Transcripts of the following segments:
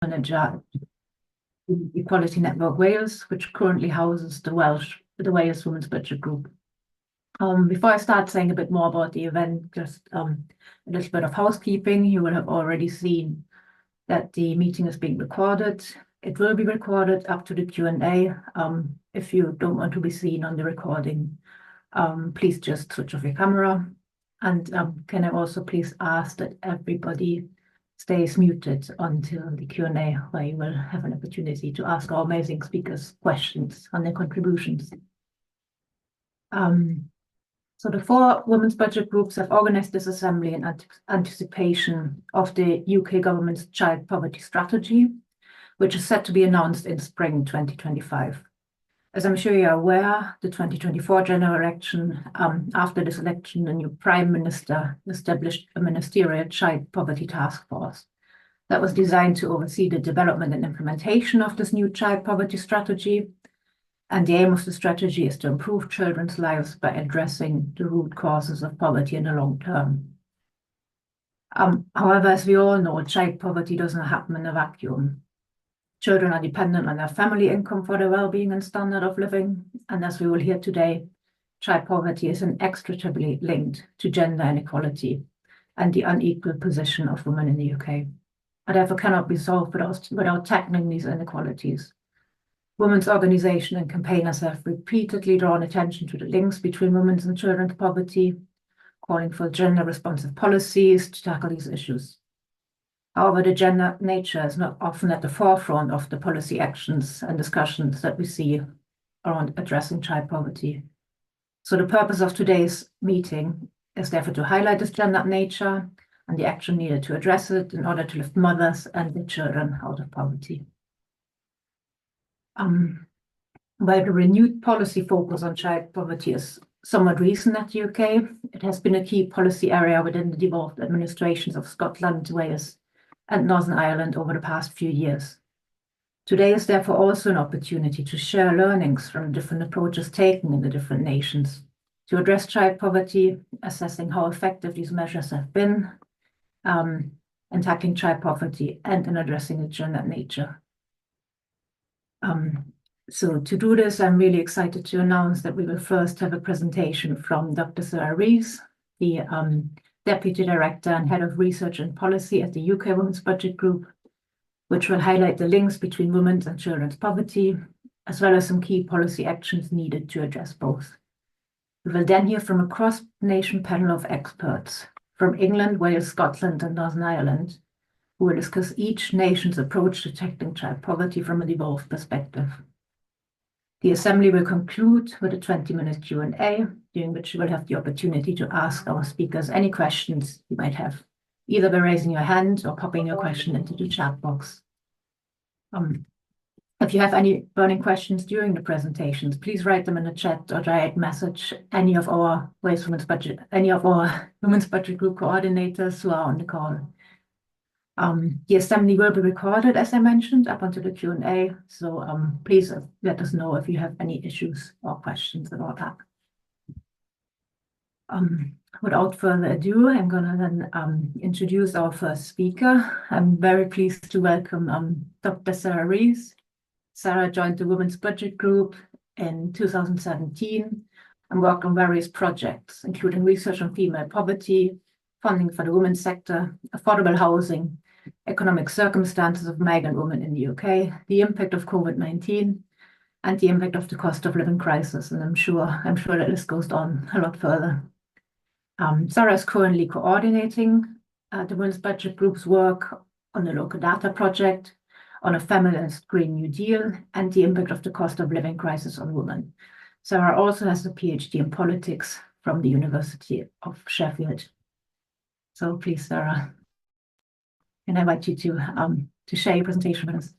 manager at the Equality Network Wales, which currently houses the Wales Women's Budget Group. Before I start saying a bit more about the event, just a little bit of housekeeping. You will have already seen that the meeting is being recorded. It will be recorded up to the Q&A. If you don't want to be seen on the recording, please just switch off your camera. And can I also please ask that everybody stays muted until the Q&A, where you will have an opportunity to ask our amazing speakers questions on their contributions. So the 4 women's budget groups have organized this assembly in anticipation of the UK government's child poverty strategy, which is set to be announced in spring 2025. As I'm sure you're aware, the 2024 general election, after this election, the new Prime Minister established a ministerial child poverty task force that was designed to oversee the development and implementation of this new child poverty strategy. And the aim of the strategy is to improve children's lives by addressing the root causes of poverty in the long term. However, as we all know, child poverty doesn't happen in a vacuum. Children are dependent on their family income for their well-being and standard of living. And as we will hear today, child poverty is inextricably linked to gender inequality and the unequal position of women in the UK. And therefore cannot be solved without tackling these inequalities. Women's organization and campaigners have repeatedly drawn attention to the links between women's and children's poverty, calling for gender-responsive policies to tackle these issues. However, the gender nature is not often at the forefront of the policy actions and discussions that we see around addressing child poverty. So the purpose of today's meeting is therefore to highlight this gender nature and the action needed to address it in order to lift mothers and their children out of poverty. While the renewed policy focus on child poverty is somewhat recent at the UK, it has been a key policy area within the devolved administrations of Scotland, Wales, and Northern Ireland over the past few years. Today is therefore also an opportunity to share learnings from different approaches taken in the different nations to address child poverty, assessing how effective these measures have been in tackling child poverty and in addressing its gender nature. So to do this, I'm really excited to announce that we will first have a presentation from Dr. Sarah Rees, the Deputy Director and Head of Research and Policy at the UK Women's Budget Group, which will highlight the links between women's and children's poverty, as well as some key policy actions needed to address both. We will then hear from a cross-nation panel of experts from England, Wales, Scotland, and Northern Ireland, who will discuss each nation's approach to tackling child poverty from a devolved perspective. The assembly will conclude with a 20-minute Q&A, during which you will have the opportunity to ask our speakers any questions you might have, either by raising your hand or popping your question into the chat box. If you have any burning questions during the presentations, please write them in the chat or direct message any of our Women's Budget Group coordinators who are on the call. The assembly will be recorded, as I mentioned, up until the Q&A. So please let us know if you have any issues or questions about that. Without further ado, I'm going to then introduce our first speaker. I'm very pleased to welcome Dr. Sarah Rees. Sarah joined the Women's Budget Group in 2017 and worked on various projects, including research on female poverty, funding for the women's sector, affordable housing, economic circumstances of migrant women in the UK, the impact of COVID-19, and the impact of the cost of living crisis. And I'm sure that this goes on a lot further. Sarah is currently coordinating the Women's Budget Group's work on the local data project, on a feminist Green New Deal, and the impact of the cost of living crisis on women. Sarah also has a PhD in politics from the University of Sheffield. So please, Sarah, can I invite you to share your presentation with us?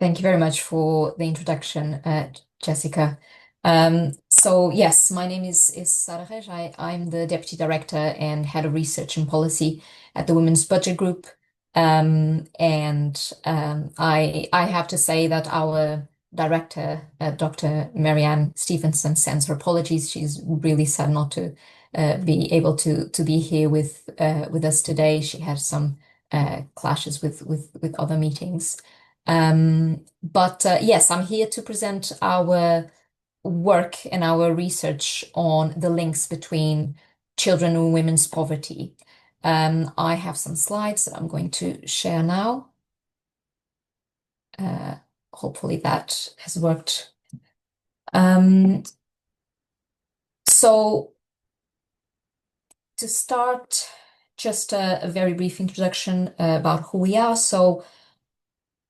Thank you very much for the introduction, Jessica. So yes, my name is Sarah Rees. I'm the Deputy Director and Head of Research and Policy at the Women's Budget Group. I have to say that our director, Dr. Marianne Stevenson, sends her apologies. She's really sad not to be able to be here with us today. She had some clashes with other meetings. Yes, I'm here to present our work and our research on the links between children and women's poverty. I have some slides that I'm going to share now. Hopefully that has worked. So to start, just a very brief introduction about who we are. So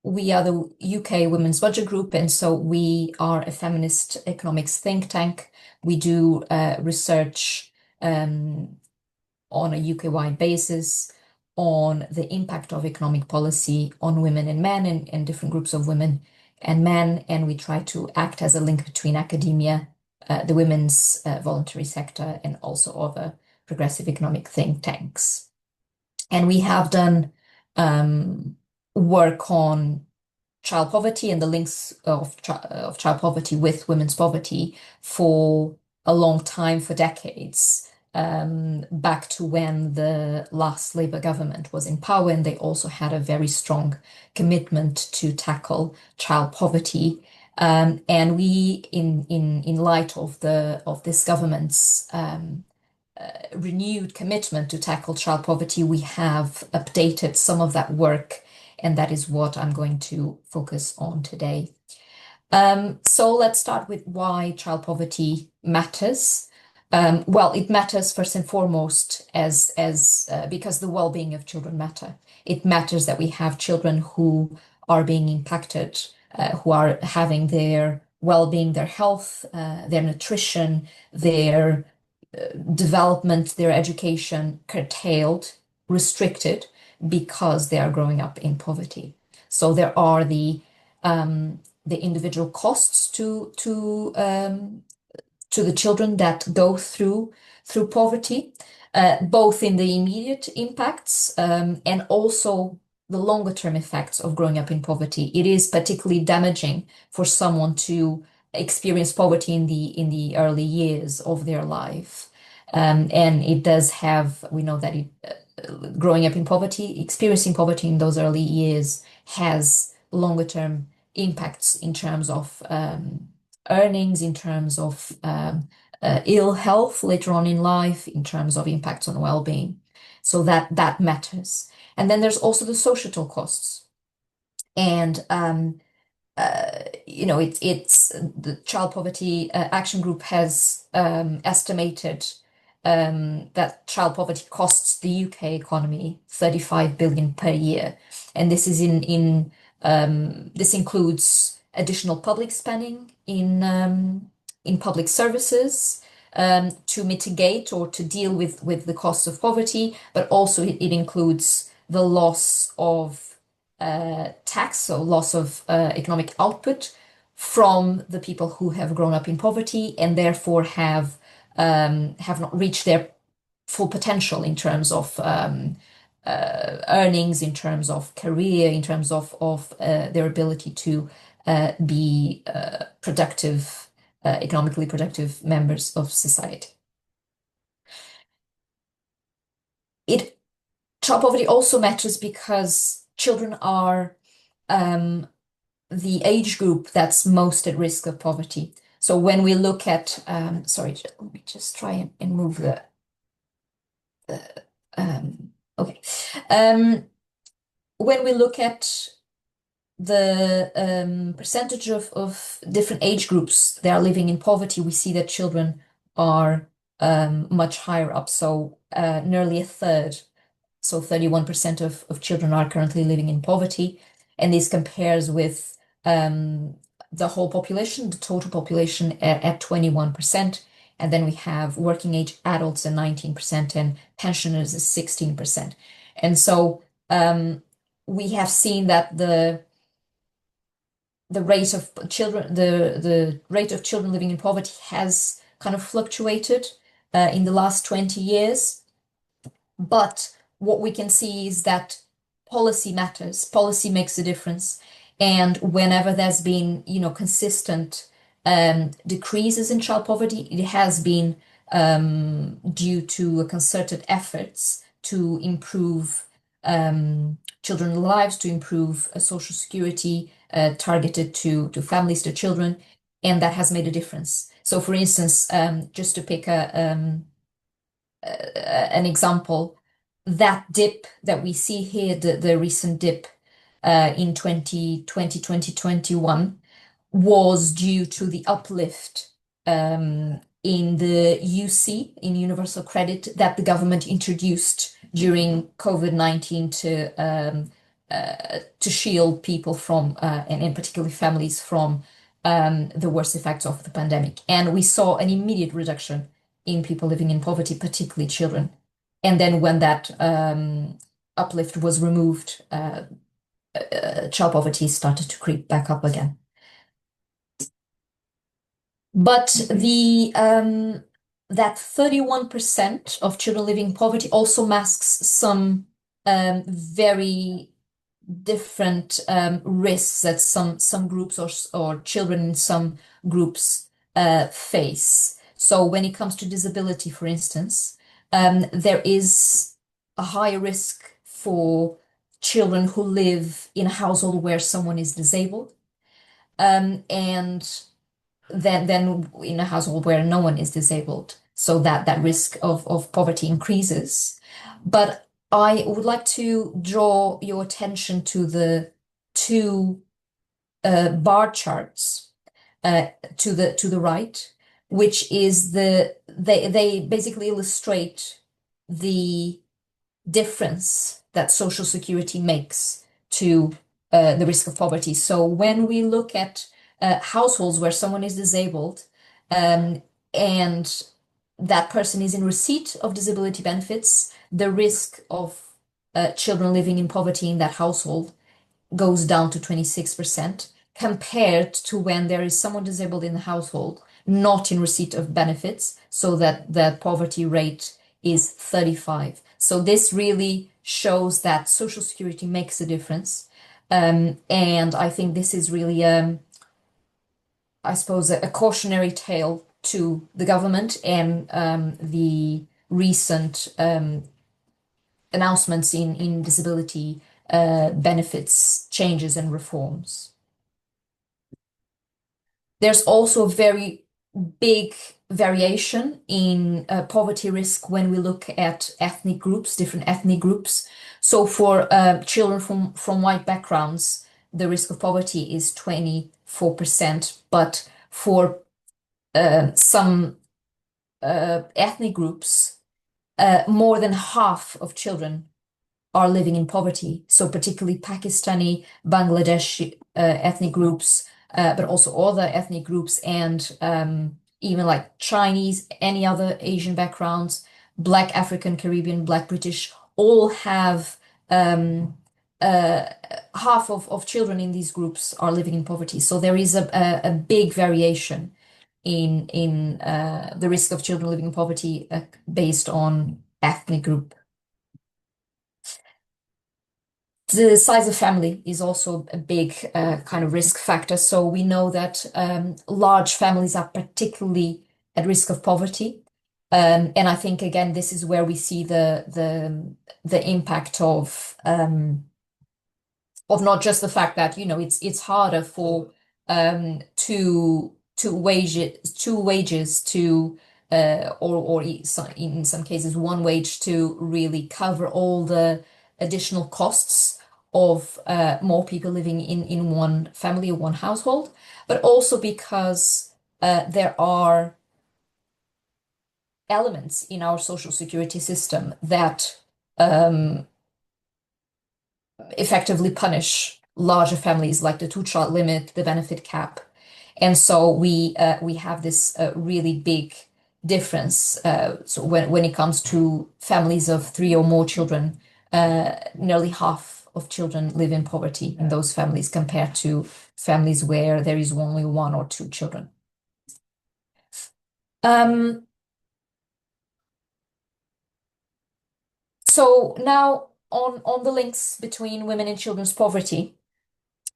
we are the UK Women's Budget Group, and so we are a feminist economics think tank. We do research on a UK-wide basis on the impact of economic policy on women and men and different groups of women and men, and we try to act as a link between academia, the women's voluntary sector, and also other progressive economic think tanks. And we have done work on child poverty and the links of child poverty with women's poverty for a long time, for decades, back to when the last Labour government was in power, and they also had a very strong commitment to tackle child poverty. And we, in light of this government's renewed commitment to tackle child poverty, we have updated some of that work, and that is what I'm going to focus on today. So let's start with why child poverty matters. Well, it matters first and foremost because the well-being of children matter. It matters that we have children who are being impacted, who are having their well-being, their health, their nutrition, their development, their education curtailed, restricted, because they are growing up in poverty. So there are the individual costs to the children that go through poverty, both in the immediate impacts and also the longer term effects of growing up in poverty. It is particularly damaging for someone to experience poverty in the early years of their life. And it does have, we know that growing up in poverty, experiencing poverty in those early years has longer term impacts in terms of earnings, in terms of ill health later on in life, in terms of impacts on well-being. So that matters. And then there's also the societal costs. And it's the Child Poverty Action Group has estimated that child poverty costs the UK economy 35 billion per year, and this is this includes additional public spending in public services to mitigate or to deal with the costs of poverty, but also it includes the loss of tax, so loss of economic output from the people who have grown up in poverty and therefore have not reached their full potential in terms of earnings, in terms of career, in terms of their ability to be productive, economically productive members of society. Child poverty also matters because children are the age group that's most at risk of poverty. So when we look at, sorry, let me just try and move okay. When we look at the percentage of different age groups that are living in poverty, we see that children are much higher up. So nearly a third, so 31% of children are currently living in poverty. And this compares with the whole population, the total population at 21%. And then we have working age adults at 19% and pensioners at 16%. And so we have seen that the rate of children, the rate of children living in poverty has kind of fluctuated in the last 20 years. But what we can see is that policy matters. Policy makes a difference. And whenever there's been, consistent decreases in child poverty, it has been due to concerted efforts to improve children's lives, to improve social security targeted to families, to children, and that has made a difference. So, for instance, just to pick an example, that dip that we see here, the recent dip in 2020, 2021, was due to the uplift in the UC, in Universal Credit, that the government introduced during COVID-19 to shield people from, and in particular families from the worst effects of the pandemic. And we saw an immediate reduction in people living in poverty, particularly children. And then when that uplift was removed, child poverty started to creep back up again. But that 31% of children living in poverty also masks some very different risks that some groups or children in some groups face. So when it comes to disability, for instance, there is a higher risk for children who live in a household where someone is disabled, and then in a household where no one is disabled. So that risk of poverty increases. But I would like to draw your attention to the two bar charts to the right, which is they basically illustrate the difference that Social Security makes to the risk of poverty. So when we look at households where someone is disabled, and that person is in receipt of disability benefits, the risk of children living in poverty in that household goes down to 26%, compared to when there is someone disabled in the household not in receipt of benefits, so that the poverty rate is 35. So this really shows that Social Security makes a difference. And I think this is really, I suppose, a cautionary tale to the government and the recent announcements in disability benefits changes and reforms. There's also a very big variation in poverty risk when we look at ethnic groups, different ethnic groups. So for children from white backgrounds, the risk of poverty is 24%, but for some ethnic groups, more than half of children are living in poverty. So particularly Pakistani, Bangladeshi ethnic groups, but also other ethnic groups, and even like Chinese, any other Asian backgrounds, Black African, Caribbean, Black British, all have half of children in these groups are living in poverty. So there is a big variation in the risk of children living in poverty based on ethnic group. The size of family is also a big kind of risk factor. So we know that large families are particularly at risk of poverty. And I think, again, this is where we see the impact of not just the fact that, it's harder for two wages to or in some cases one wage to really cover all the additional costs of more people living in one family or one household, but also because there are elements in our social security system that effectively punish larger families, like the two-child limit, the benefit cap. And so we have this really big difference. So when it comes to families of 3 or more children, nearly half of children live in poverty in those families, compared to families where there is only 1 or 2 children. So now on the links between women and children's poverty,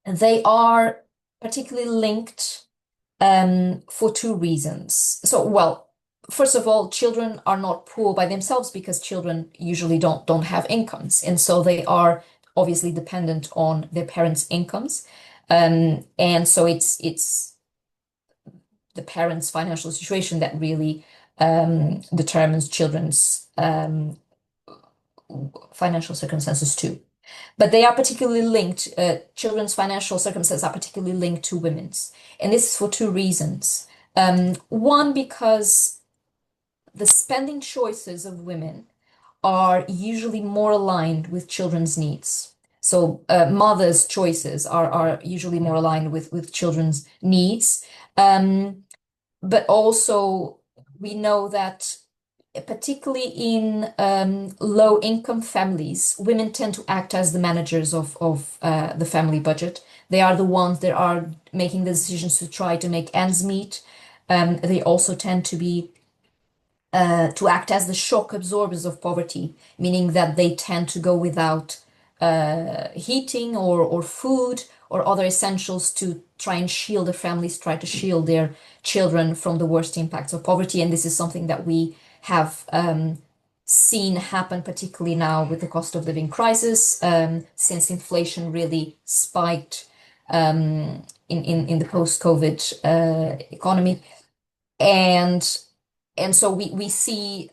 they are particularly linked for 2 reasons. So, well, first of all, children are not poor by themselves because children usually don't have incomes, and so they are obviously dependent on their parents' incomes. And so it's the parents' financial situation that really determines children's financial circumstances too. But they are particularly linked, children's financial circumstances are particularly linked to women's. And this is for two reasons. One, because the spending choices of women are usually more aligned with children's needs. So mothers' choices are usually more aligned with children's needs. But also, we know that particularly in low-income families, women tend to act as the managers of the family budget. They are the ones that are making the decisions to try to make ends meet. They also tend to act as the shock absorbers of poverty, meaning that they tend to go without heating or food or other essentials to try and shield their families, try to shield their children from the worst impacts of poverty. And this is something that we have seen happen, particularly now with the cost of living crisis, since inflation really spiked in the post-COVID economy. And so we see,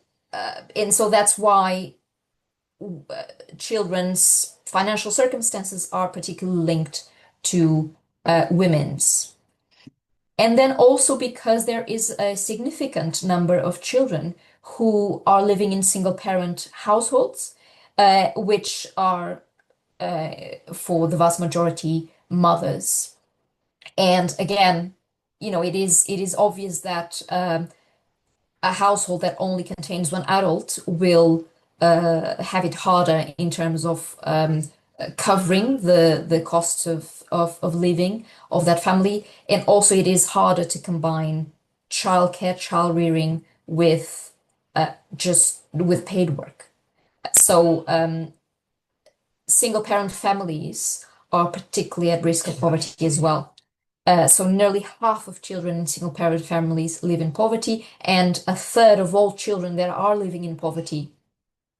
and so that's why children's financial circumstances are particularly linked to women's. And then also because there is a significant number of children who are living in single parent households, which are for the vast majority mothers. And again, it is obvious that a household that only contains one adult will have it harder in terms of covering the costs of living of that family. And also it is harder to combine childcare, child rearing with just with paid work. So single parent families are particularly at risk of poverty as well. So nearly half of children in single parent families live in poverty, and a third of all children that are living in poverty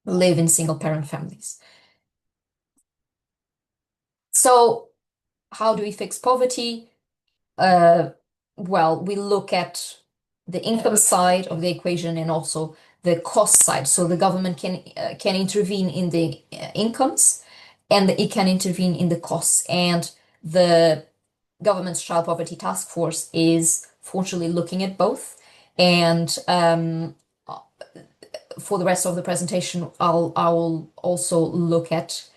live in single parent families. So how do we fix poverty? Well, we look at the income side of the equation and also the cost side. So the government can intervene in the incomes, and it can intervene in the costs. And the government's Child Poverty Task Force is fortunately looking at both. And for the rest of the presentation, I will also look at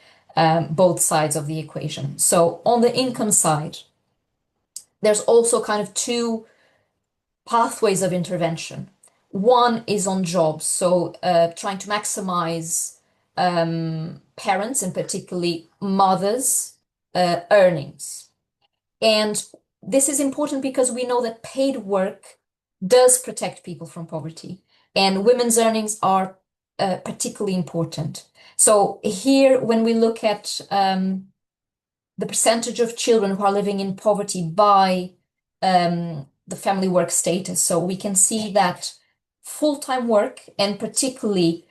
both sides of the equation. So on the income side, there's also kind of two pathways of intervention. One is on jobs, so trying to maximize parents and particularly mothers' earnings. And this is important because we know that paid work does protect people from poverty, and women's earnings are particularly important. So here, when we look at the percentage of children who are living in poverty by the family work status, so we can see that full-time work and particularly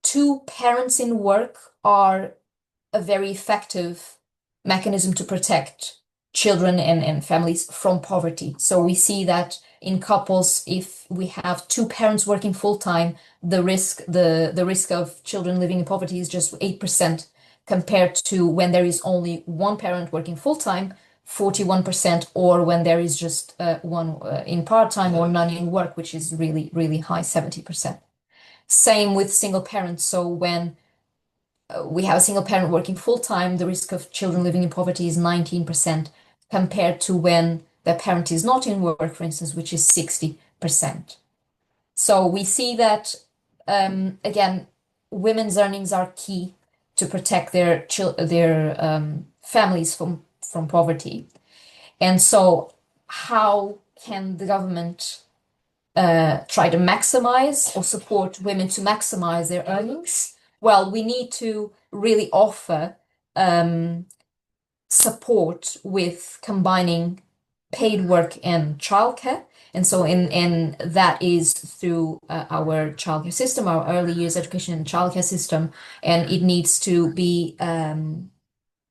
two parents in work are a very effective mechanism to protect children and families from poverty. So we see that in couples, if we have two parents working full-time, the risk of children living in poverty is just 8% compared to when there is only one parent working full-time, 41%, or when there is just one in part-time or none in work, which is really, really high, 70%. Same with single parents. So when we have a single parent working full-time, the risk of children living in poverty is 19% compared to when the parent is not in work, for instance, which is 60%. So we see that, again, women's earnings are key to protect their families from poverty. And so how can the government try to maximize or support women to maximize their earnings? Well, we need to really offer support with combining paid work and childcare. And so and that is through our childcare system, our early years education and childcare system, and it needs to be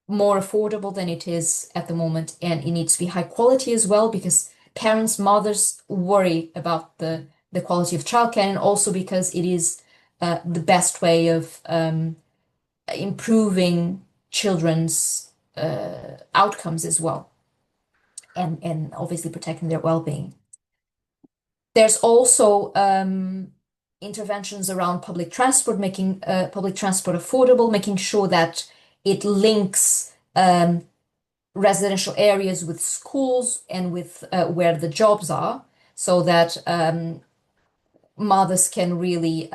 more affordable than it is at the moment, and it needs to be high quality as well because parents, mothers worry about the quality of childcare, and also because it is the best way of improving children's outcomes as well, and obviously protecting their well-being. There's also interventions around public transport, making public transport affordable, making sure that it links residential areas with schools and with where the jobs are, so that mothers can really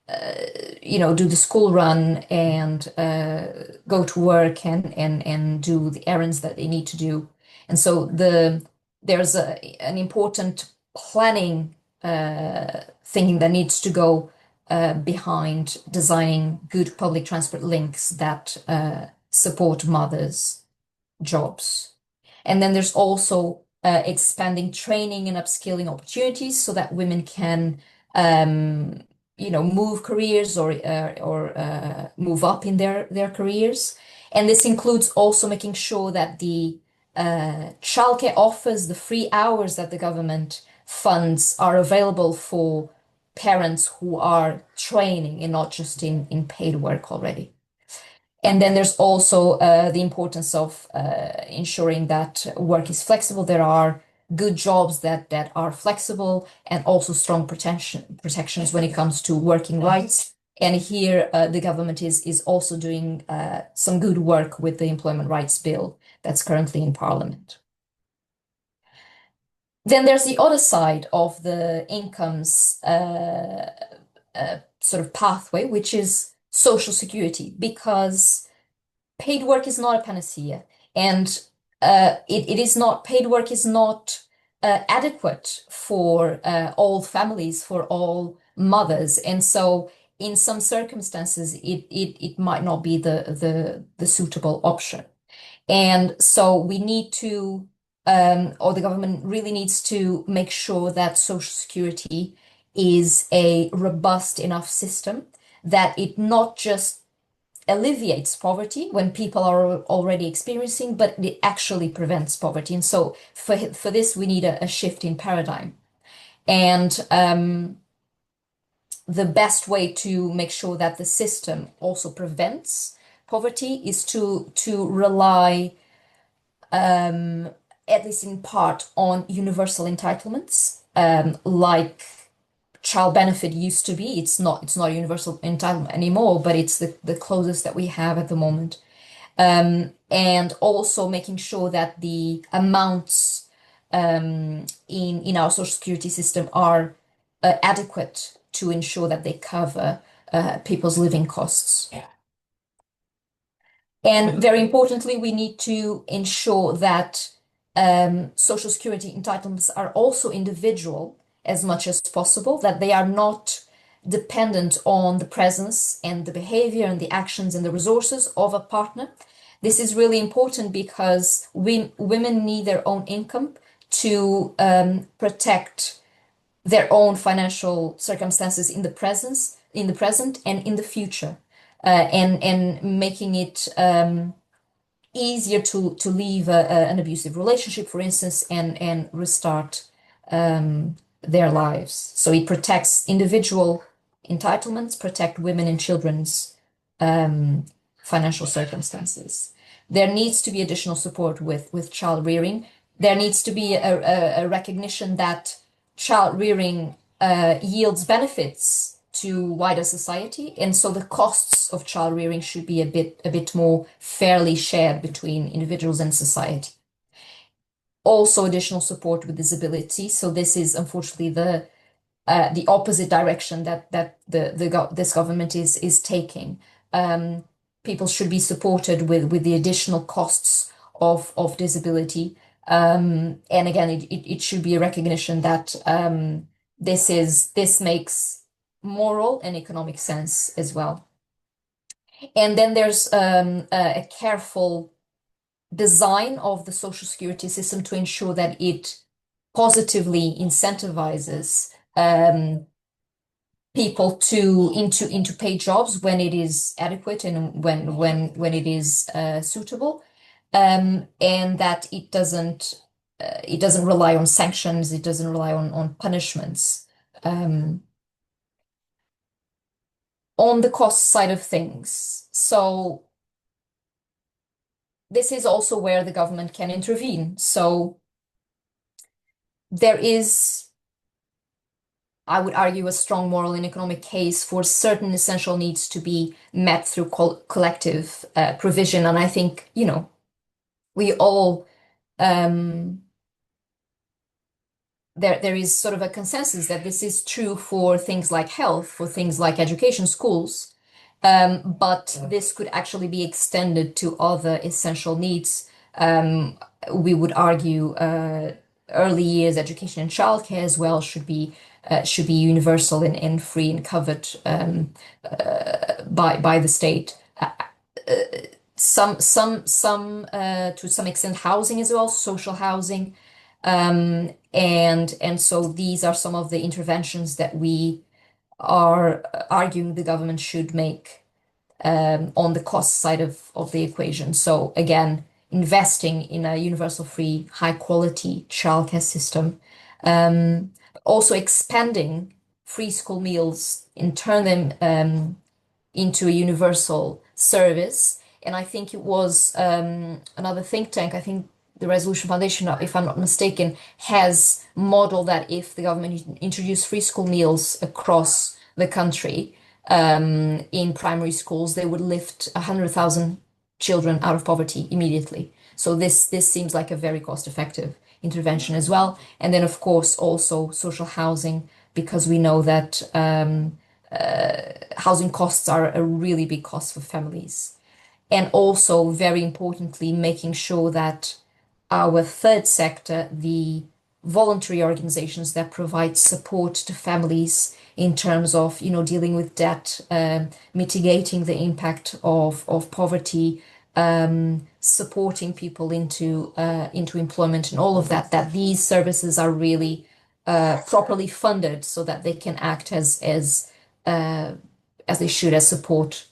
do the school run and go to work and do the errands that they need to do. And so there's an important planning thinking that needs to go behind designing good public transport links that support mothers' jobs. And then there's also expanding training and upskilling opportunities so that women can move careers or move up in their careers. And this includes also making sure that the childcare offers, the free hours that the government funds, are available for parents who are training and not just in paid work already. And then there's also the importance of ensuring that work is flexible. There are good jobs that are flexible, and also strong protections when it comes to working rights. And here the government is also doing some good work with the Employment Rights Bill that's currently in Parliament. Then there's the other side of the incomes sort of pathway, which is social security, because paid work is not a panacea, and paid work is not adequate for all families, for all mothers, and so in some circumstances it might not be the suitable option. And so we need to, or the government really needs to make sure that Social Security is a robust enough system that it not just alleviates poverty when people are already experiencing, but it actually prevents poverty. And so for this, we need a shift in paradigm. And the best way to make sure that the system also prevents poverty is to rely, at least in part, on universal entitlements, like child benefit used to be. It's not a universal entitlement anymore, but it's the closest that we have at the moment. And also making sure that the amounts in our social security system are adequate to ensure that they cover people's living costs. Yeah. And very importantly, we need to ensure that social security entitlements are also individual as much as possible, that they are not dependent on the presence and the behavior and the actions and the resources of a partner. This is really important because women need their own income to protect their own financial circumstances in the present and in the future, and making it easier to leave an abusive relationship, for instance, and restart their lives. So it protects individual entitlements, protect women and children's financial circumstances. There needs to be additional support with child rearing. There needs to be a recognition that child rearing yields benefits to wider society, and so the costs of child rearing should be a bit more fairly shared between individuals and society. Also, additional support with disability. So this is unfortunately the opposite direction that this government is taking. People should be supported with the additional costs of disability. And again, it should be a recognition that this makes moral and economic sense as well. And then there's a careful design of the social security system to ensure that it positively incentivizes people into paid jobs when it is adequate and when it is suitable, and that it doesn't rely on sanctions, it doesn't rely on punishments. On the cost side of things, so this is also where the government can intervene. So there is, I would argue, a strong moral and economic case for certain essential needs to be met through collective provision. And I think, we all, there is sort of a consensus that this is true for things like health, for things like education, schools, but this could actually be extended to other essential needs. We would argue early years education and childcare as well should be universal and free and covered by the state. Some to some extent housing as well, social housing. And so these are some of the interventions that we are arguing the government should make on the cost side of the equation. So again, investing in a universal free, high quality childcare system, also expanding free school meals and turn them into a universal service. And I think it was another think tank, I think the Resolution Foundation, if I'm not mistaken, has modeled that if the government introduced free school meals across the country in primary schools, they would lift 100,000 children out of poverty immediately. So this seems like a very cost-effective intervention as well. And then, of course, also social housing, because we know that housing costs are a really big cost for families. And also, very importantly, making sure that our third sector, the voluntary organizations that provide support to families in terms of, dealing with debt, mitigating the impact of poverty, supporting people into employment and all of that, that these services are really properly funded so that they can act as they should, as support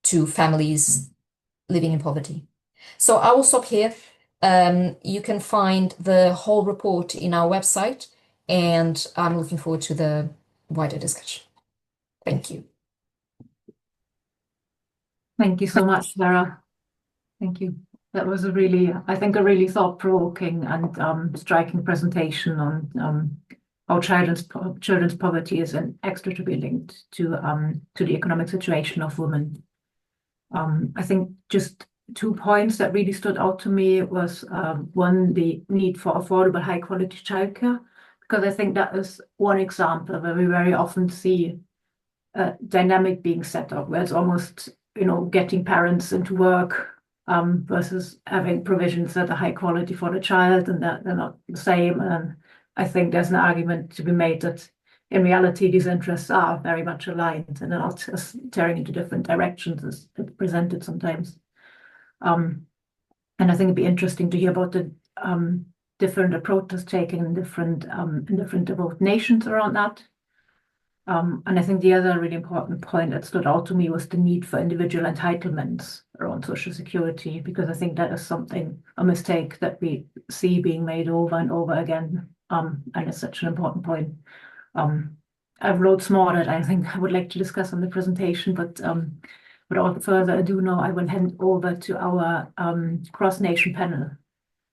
to families living in poverty. So I will stop here. You can find the whole report in our website, and I'm looking forward to the wider discussion. Thank you. Thank you so much, Sarah. Thank you. That was a really thought-provoking and striking presentation on how children's poverty is inextricably linked to the economic situation of women. I think just 2 points that really stood out to me was one, the need for affordable, high-quality childcare, because I think that is one example where we very often see a dynamic being set up where it's almost, getting parents into work versus having provisions that are high quality for the child, and that they're not the same. And I think there's an argument to be made that in reality, these interests are very much aligned and they're not just tearing into different directions as it's presented sometimes. And I think it'd be interesting to hear about the different approaches taken in different developed nations around that. And I think the other really important point that stood out to me was the need for individual entitlements around Social Security, because I think that is a mistake that we see being made over and over again. And it's such an important point. I've wrote more that I think I would like to discuss on the presentation, but without further ado, now I will hand over to our cross-nation panel,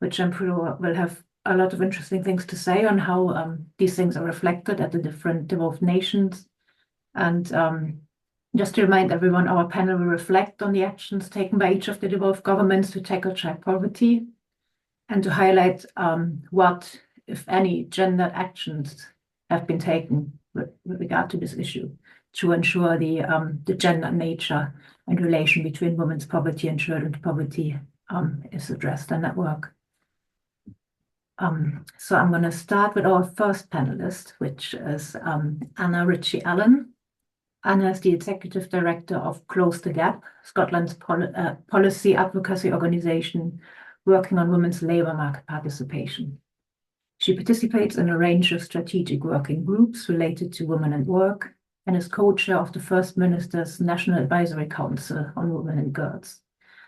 which I'm sure will have a lot of interesting things to say on how these things are reflected at the different devolved nations. And just to remind everyone, our panel will reflect on the actions taken by each of the devolved governments to tackle child poverty and to highlight what, if any, gendered actions have been taken with regard to this issue to ensure the gender nature and relation between women's poverty and children's poverty is addressed in that work. So I'm going to start with our first panelist, which is Anna Ritchie-Allen. Anna is the Executive Director of Close the Gap, Scotland's policy advocacy organisation working on women's labour market participation. She participates in a range of strategic working groups related to women and work and is co-chair of the First Minister's National Advisory Council on Women and Girls.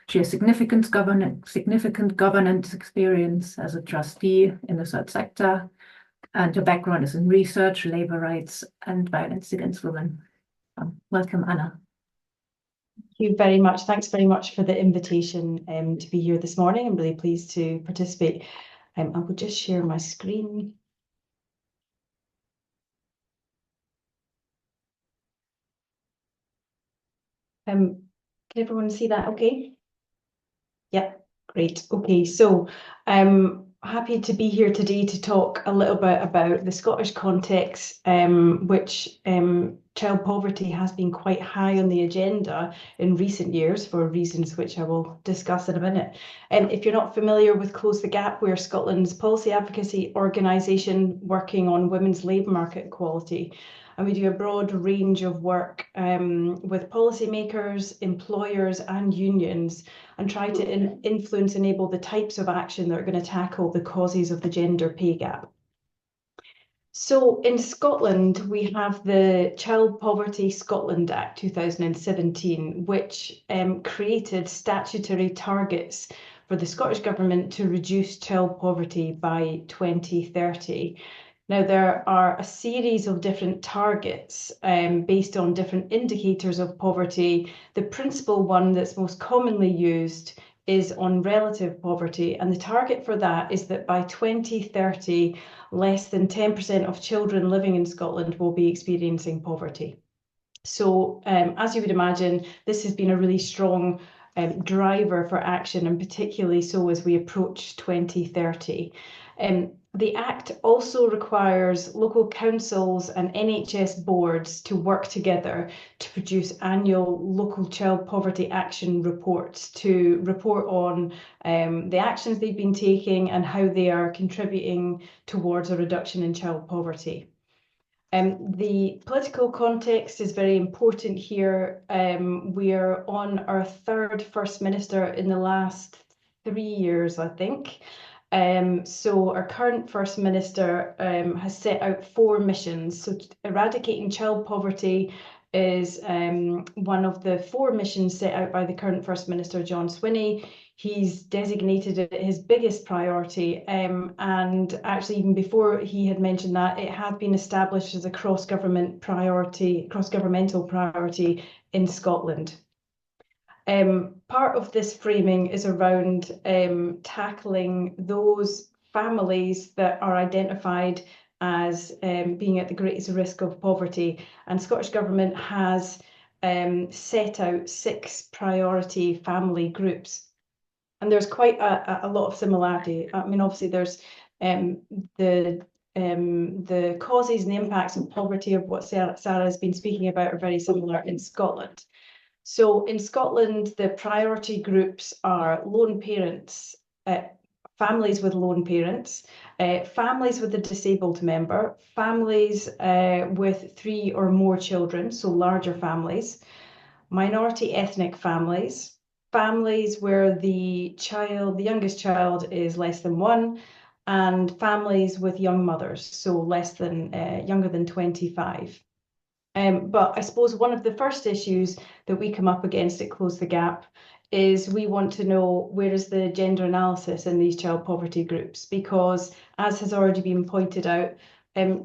She has significant governance experience as a trustee in the third sector, and her background is in research, labour rights, and violence against women. Welcome, Anna. Thank you very much. Thanks very much for the invitation to be here this morning. I'm really pleased to participate. I will just share my screen. Can everyone see that okay? Yeah, great. Okay, so I'm happy to be here today to talk a little bit about the Scottish context, which child poverty has been quite high on the agenda in recent years for reasons which I will discuss in a minute. If you're not familiar with Close the Gap, we're Scotland's policy advocacy organisation working on women's labour market equality. And we do a broad range of work with policymakers, employers and unions, and try to influence, enable the types of action that are going to tackle the causes of the gender pay gap. So in Scotland, we have the Child Poverty Scotland Act 2017, which created statutory targets for the Scottish Government to reduce child poverty by 2030. Now, there are a series of different targets based on different indicators of poverty. The principal one that's most commonly used is on relative poverty, and the target for that is that by 2030, less than 10% of children living in Scotland will be experiencing poverty. So, as you would imagine, this has been a really strong driver for action, and particularly so as we approach 2030. The Act also requires local councils and NHS boards to work together to produce annual local child poverty action reports to report on the actions they've been taking and how they are contributing towards a reduction in child poverty. The political context is very important here. We are on our third First Minister in the last 3 years, I think. So our current First Minister has set out 4 missions. So eradicating child poverty is one of the 4 missions set out by the current First Minister, John Swinney. He's designated it his biggest priority, and actually even before he had mentioned that, it had been established as a cross-governmental priority in Scotland. Part of this framing is around tackling those families that are identified as being at the greatest risk of poverty. And Scottish Government has set out 6 priority family groups. And there's quite a lot of similarity. I mean, obviously there's the causes and the impacts of poverty of what Sarah has been speaking about are very similar in Scotland. So in Scotland, the priority groups are lone parents, families with lone parents, families with a disabled member, families with 3 or more children, so larger families, minority ethnic families, families where the youngest child is less than 1, and families with young mothers, so younger than 25. But I suppose one of the first issues that we come up against at Close the Gap is we want to know where is the gender analysis in these child poverty groups, because as has already been pointed out,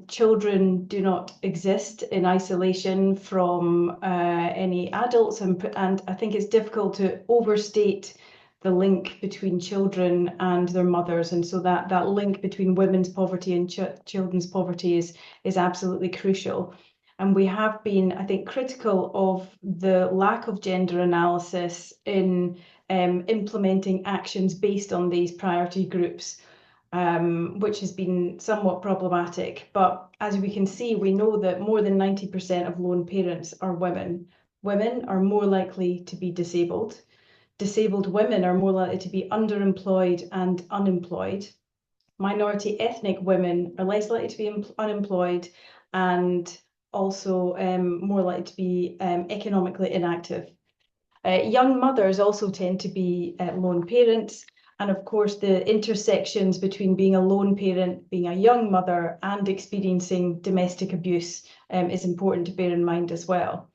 children do not exist in isolation from any adults, and I think it's difficult to overstate the link between children and their mothers, and so that link between women's poverty and children's poverty is absolutely crucial. And we have been, I think, critical of the lack of gender analysis in implementing actions based on these priority groups, which has been somewhat problematic. But as we can see, we know that more than 90% of lone parents are women. Women are more likely to be disabled. Disabled women are more likely to be underemployed and unemployed. Minority ethnic women are less likely to be unemployed and also more likely to be economically inactive. Young mothers also tend to be lone parents. And of course, the intersections between being a lone parent, being a young mother, and experiencing domestic abuse is important to bear in mind as well.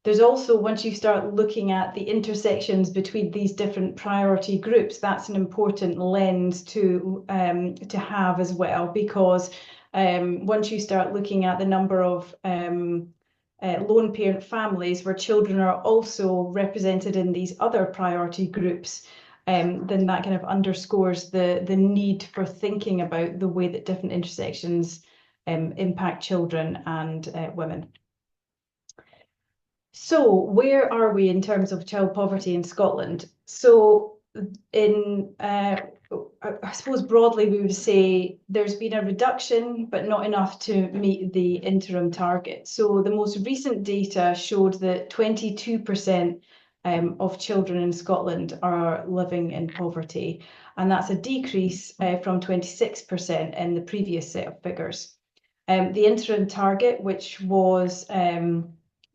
There's also, once you start looking at the intersections between these different priority groups, that's an important lens to have as well, because once you start looking at the number of lone parent families where children are also represented in these other priority groups, then that kind of underscores the need for thinking about the way that different intersections impact children and women. So where are we in terms of child poverty in Scotland? So in I suppose broadly we would say there's been a reduction, but not enough to meet the interim target. So the most recent data showed that 22% of children in Scotland are living in poverty, and that's a decrease from 26% in the previous set of figures. The interim target, which was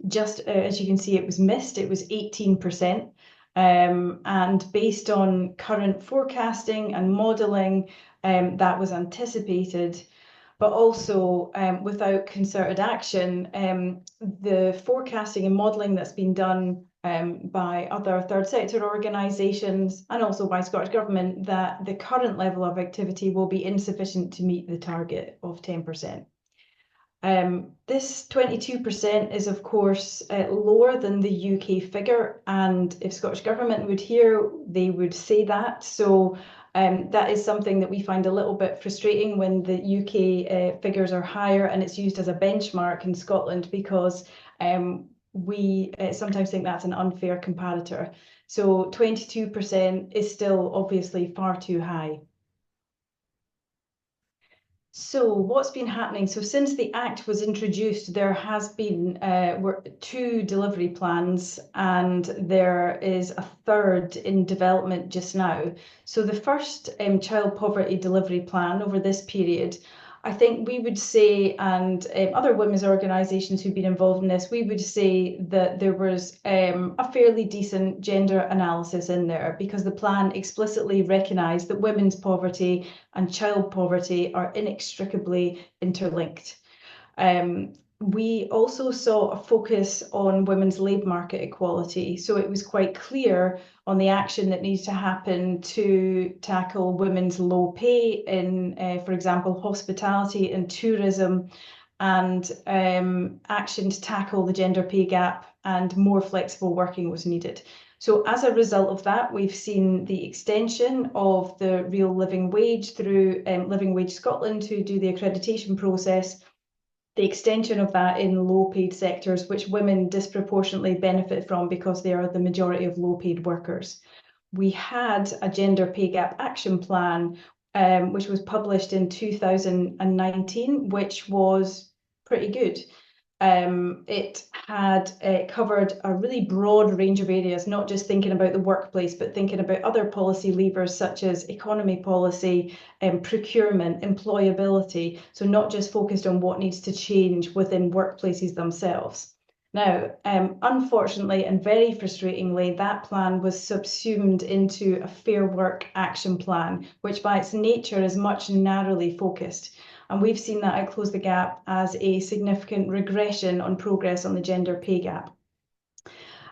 just as you can see, it was missed. It was 18%. And based on current forecasting and modelling, that was anticipated. But also, without concerted action, the forecasting and modelling that's been done by other third sector organisations and also by Scottish Government, that the current level of activity will be insufficient to meet the target of 10%. This 22% is, of course, lower than the UK figure, and if Scottish Government would hear, they would say that. So that is something that we find a little bit frustrating when the UK figures are higher and it's used as a benchmark in Scotland, because we sometimes think that's an unfair comparator. So 22% is still obviously far too high. So what's been happening? So since the Act was introduced, there has been 2 delivery plans, and there is a third in development just now. So the first child poverty delivery plan over this period, I think we would say, and other women's organisations who've been involved in this, we would say that there was a fairly decent gender analysis in there, because the plan explicitly recognised that women's poverty and child poverty are inextricably interlinked. We also saw a focus on women's labour market equality. So it was quite clear on the action that needs to happen to tackle women's low pay in, for example, hospitality and tourism, and action to tackle the gender pay gap, and more flexible working was needed. So as a result of that, we've seen the extension of the real living wage through Living Wage Scotland, who do the accreditation process, the extension of that in low-paid sectors, which women disproportionately benefit from because they are the majority of low-paid workers. We had a gender pay gap action plan, which was published in 2019, which was pretty good. It had covered a really broad range of areas, not just thinking about the workplace, but thinking about other policy levers such as economy policy, procurement, employability. So not just focused on what needs to change within workplaces themselves. Now, unfortunately and very frustratingly, that plan was subsumed into a Fair Work Action Plan, which by its nature is much narrowly focused. And we've seen that at Close the Gap as a significant regression on progress on the gender pay gap.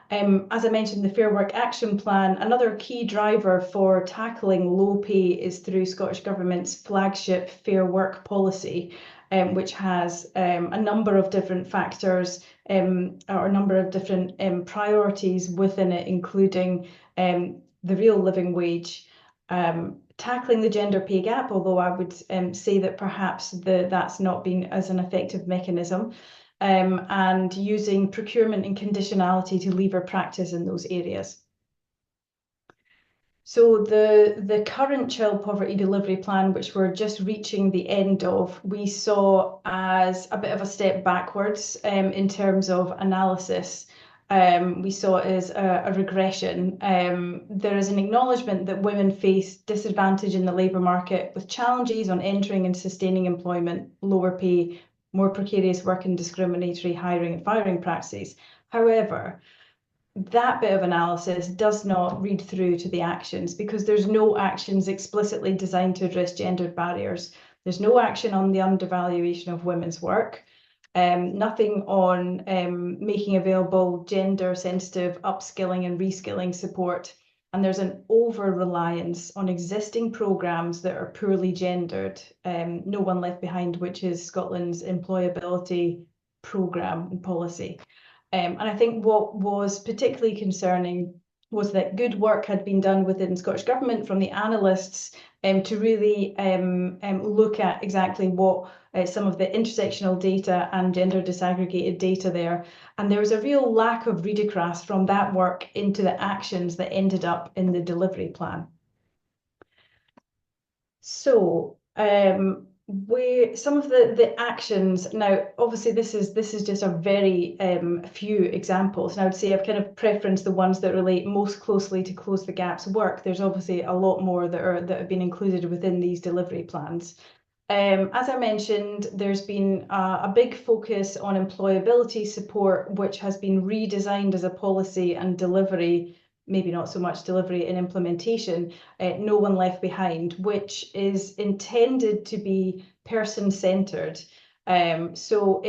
As I mentioned, the Fair Work Action Plan, another key driver for tackling low pay is through Scottish Government's flagship Fair Work policy, which has a number of different factors or a number of different priorities within it, including the real living wage, tackling the gender pay gap, although I would say that perhaps that's not been as an effective mechanism, and using procurement and conditionality to lever practice in those areas. So the current child poverty delivery plan, which we're just reaching the end of, we saw as a bit of a step backwards in terms of analysis. We saw it as a regression. There is an acknowledgement that women face disadvantage in the labour market with challenges on entering and sustaining employment, lower pay, more precarious work and discriminatory hiring and firing practices. However, that bit of analysis does not read through to the actions, because there's no actions explicitly designed to address gendered barriers. There's no action on the undervaluation of women's work, nothing on making available gender-sensitive upskilling and reskilling support. And there's an over-reliance on existing programmes that are poorly gendered. No One Left Behind, which is Scotland's employability programme and policy. And I think what was particularly concerning was that good work had been done within Scottish Government from the analysts to really look at exactly what some of the intersectional data and gender disaggregated data there. And there was a real lack of read across from that work into the actions that ended up in the delivery plan. So where some of the actions now, obviously this is just a very few examples, and I would say I've kind of preferenced the ones that relate most closely to Close the Gap's work. There's obviously a lot more that have been included within these delivery plans. As I mentioned, there's been a big focus on employability support, which has been redesigned as a policy and delivery, maybe not so much delivery and implementation, No One Left Behind, which is intended to be person-centered. So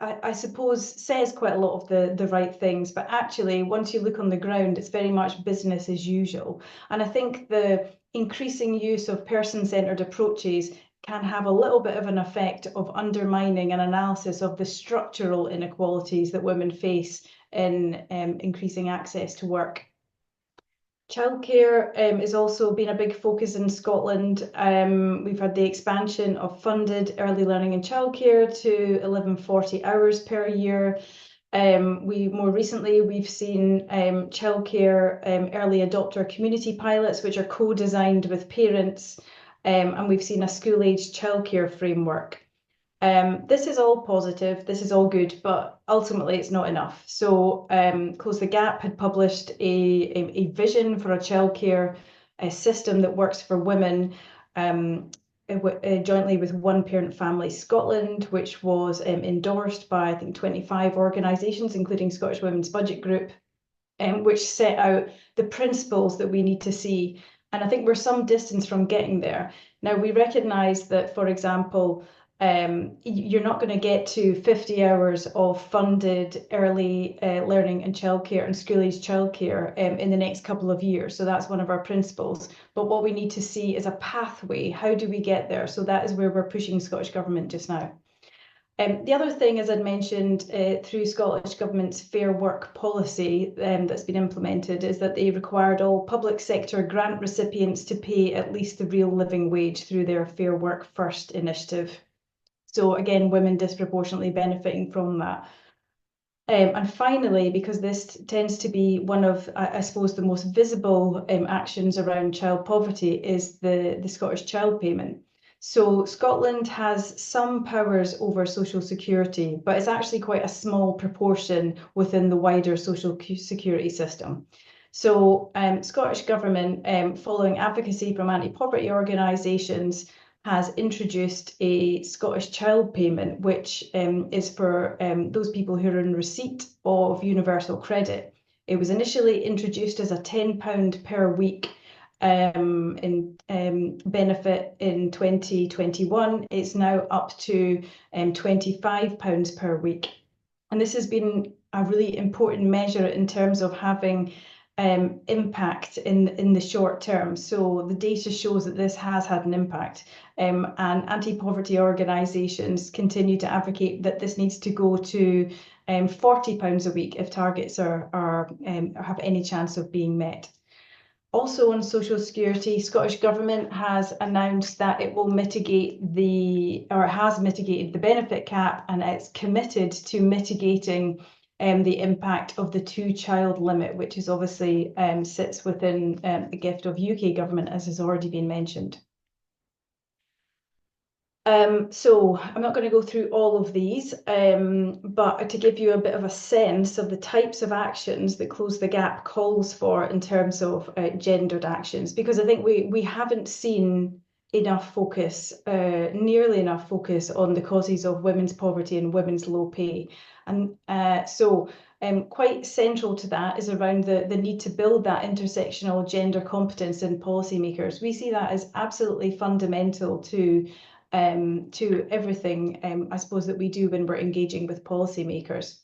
I suppose says quite a lot of the right things, but actually once you look on the ground, it's very much business as usual. And I think the increasing use of person-centered approaches can have a little bit of an effect of undermining an analysis of the structural inequalities that women face in increasing access to work. Childcare has also been a big focus in Scotland. We've had the expansion of funded early learning and childcare to 1140 hours per year. More recently, we've seen childcare early adopter community pilots, which are co-designed with parents, and we've seen a school-aged childcare framework. This is all positive, this is all good, but ultimately it's not enough. So Close the Gap had published a vision for a childcare system that works for women, jointly with One Parent Family Scotland, which was endorsed by, I think, 25 organisations, including Scottish Women's Budget Group, which set out the principles that we need to see. And I think we're some distance from getting there. Now, we recognise that, for example, you're not going to get to 50 hours of funded early learning and childcare and school-aged childcare in the next couple of years. So that's one of our principles. But what we need to see is a pathway. How do we get there? So that is where we're pushing Scottish Government just now. The other thing, as I'd mentioned, through Scottish Government's Fair Work policy that's been implemented, is that they required all public sector grant recipients to pay at least the real living wage through their Fair Work First initiative. So again, women disproportionately benefiting from that. And finally, because this tends to be one of, I suppose, the most visible actions around child poverty, is the Scottish Child Payment. So Scotland has some powers over social security, but it's actually quite a small proportion within the wider social security system. So Scottish Government, following advocacy from anti-poverty organisations, has introduced a Scottish Child Payment, which is for those people who are in receipt of universal credit. It was initially introduced as a £10 per week in benefit in 2021. It's now up to £25 per week. And this has been a really important measure in terms of having impact in the short term. So the data shows that this has had an impact, and anti-poverty organisations continue to advocate that this needs to go to £40 a week if targets have any chance of being met. Also on social security, Scottish Government has announced that it will mitigated the benefit cap, and it's committed to mitigating the impact of the 2-child limit, which is obviously sits within the gift of UK Government, as has already been mentioned. So I'm not going to go through all of these, but to give you a bit of a sense of the types of actions that Close the Gap calls for in terms of gendered actions, because I think we haven't seen enough focus, nearly enough focus on the causes of women's poverty and women's low pay. And quite central to that is around the need to build that intersectional gender competence in policymakers. We see that as absolutely fundamental to everything, I suppose, that we do when we're engaging with policymakers.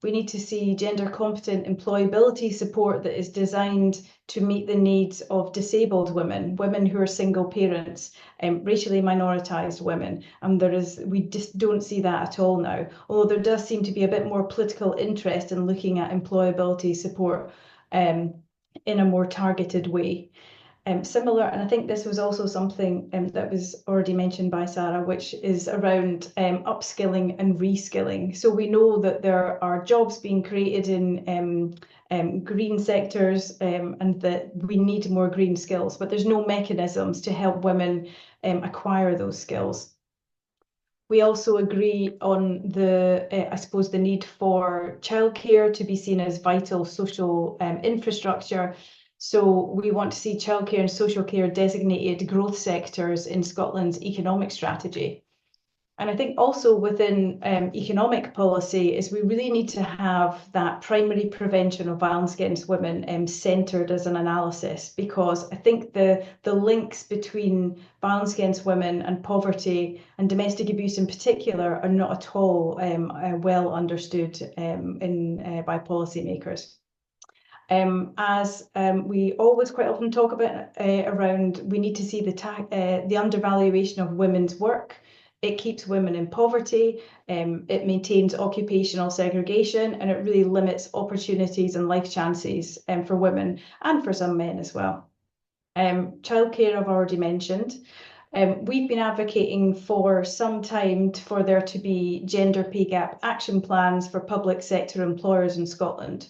We need to see gender competent employability support that is designed to meet the needs of disabled women, women who are single parents, racially minoritized women. And we just don't see that at all now, although there does seem to be a bit more political interest in looking at employability support in a more targeted way. Similar, and I think this was also something that was already mentioned by Sarah, which is around upskilling and reskilling. So we know that there are jobs being created in green sectors and that we need more green skills, but there's no mechanisms to help women acquire those skills. We also agree on I suppose, the need for childcare to be seen as vital social infrastructure. So we want to see childcare and social care designated growth sectors in Scotland's economic strategy. And I think also within economic policy is we really need to have that primary prevention of violence against women centred as an analysis, because I think the links between violence against women and poverty and domestic abuse in particular are not at all well understood by policymakers. As we always quite often talk about around, we need to see the undervaluation of women's work. It keeps women in poverty, it maintains occupational segregation, and it really limits opportunities and life chances for women and for some men as well. Childcare I've already mentioned. We've been advocating for some time for there to be gender pay gap action plans for public sector employers in Scotland.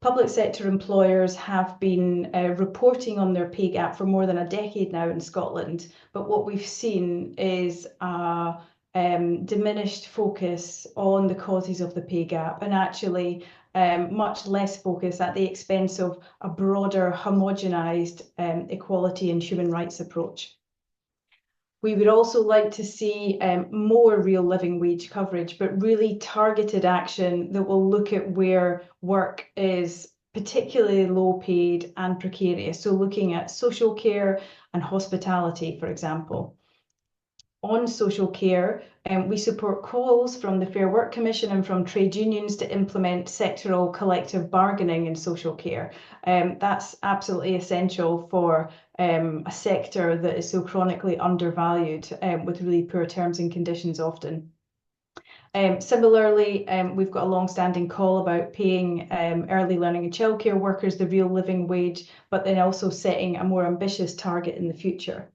Public sector employers have been reporting on their pay gap for more than a decade now in Scotland, but what we've seen is a diminished focus on the causes of the pay gap, and actually much less focus at the expense of a broader homogenised equality and human rights approach. We would also like to see more real living wage coverage, but really targeted action that will look at where work is particularly low paid and precarious. So looking at social care and hospitality, for example. On social care, we support calls from the Fair Work Commission and from trade unions to implement sectoral collective bargaining in social care. That's absolutely essential for a sector that is so chronically undervalued with really poor terms and conditions often. Similarly, we've got a long-standing call about paying early learning and childcare workers the real living wage, but then also setting a more ambitious target in the future.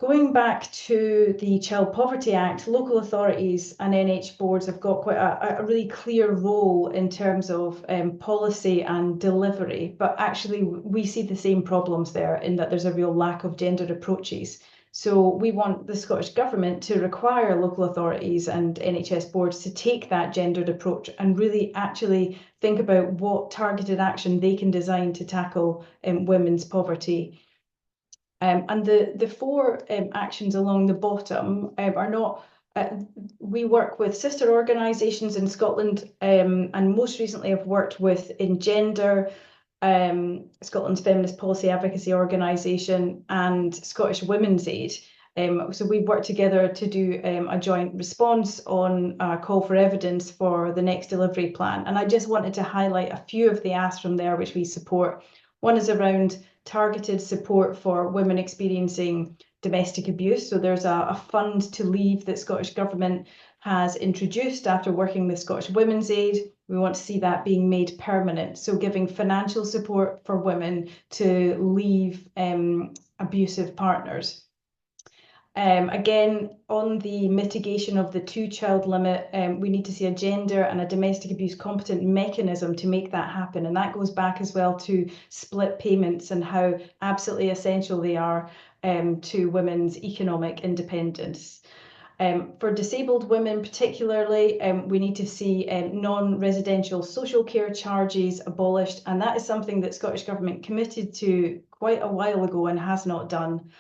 Going back to the Child Poverty Act, local authorities and NH boards have got quite a really clear role in terms of policy and delivery, but actually we see the same problems there in that there's a real lack of gendered approaches. So we want the Scottish Government to require local authorities and NHS boards to take that gendered approach and really actually think about what targeted action they can design to tackle women's poverty. And the four actions along the bottom are not, we work with sister organisations in Scotland and most recently I've worked with Engender, Scotland's Feminist Policy Advocacy Organisation and Scottish Women's Aid. So we've worked together to do a joint response on a call for evidence for the next delivery plan. And I just wanted to highlight a few of the asks from there which we support. One is around targeted support for women experiencing domestic abuse. So there's a fund to leave that Scottish Government has introduced after working with Scottish Women's Aid. We want to see that being made permanent. So giving financial support for women to leave abusive partners. Again, on the mitigation of the 2-child limit, we need to see a gender and a domestic abuse competent mechanism to make that happen. And that goes back as well to split payments and how absolutely essential they are to women's economic independence. For disabled women particularly, we need to see non-residential social care charges abolished. And that is something that Scottish Government committed to quite a while ago and has not done.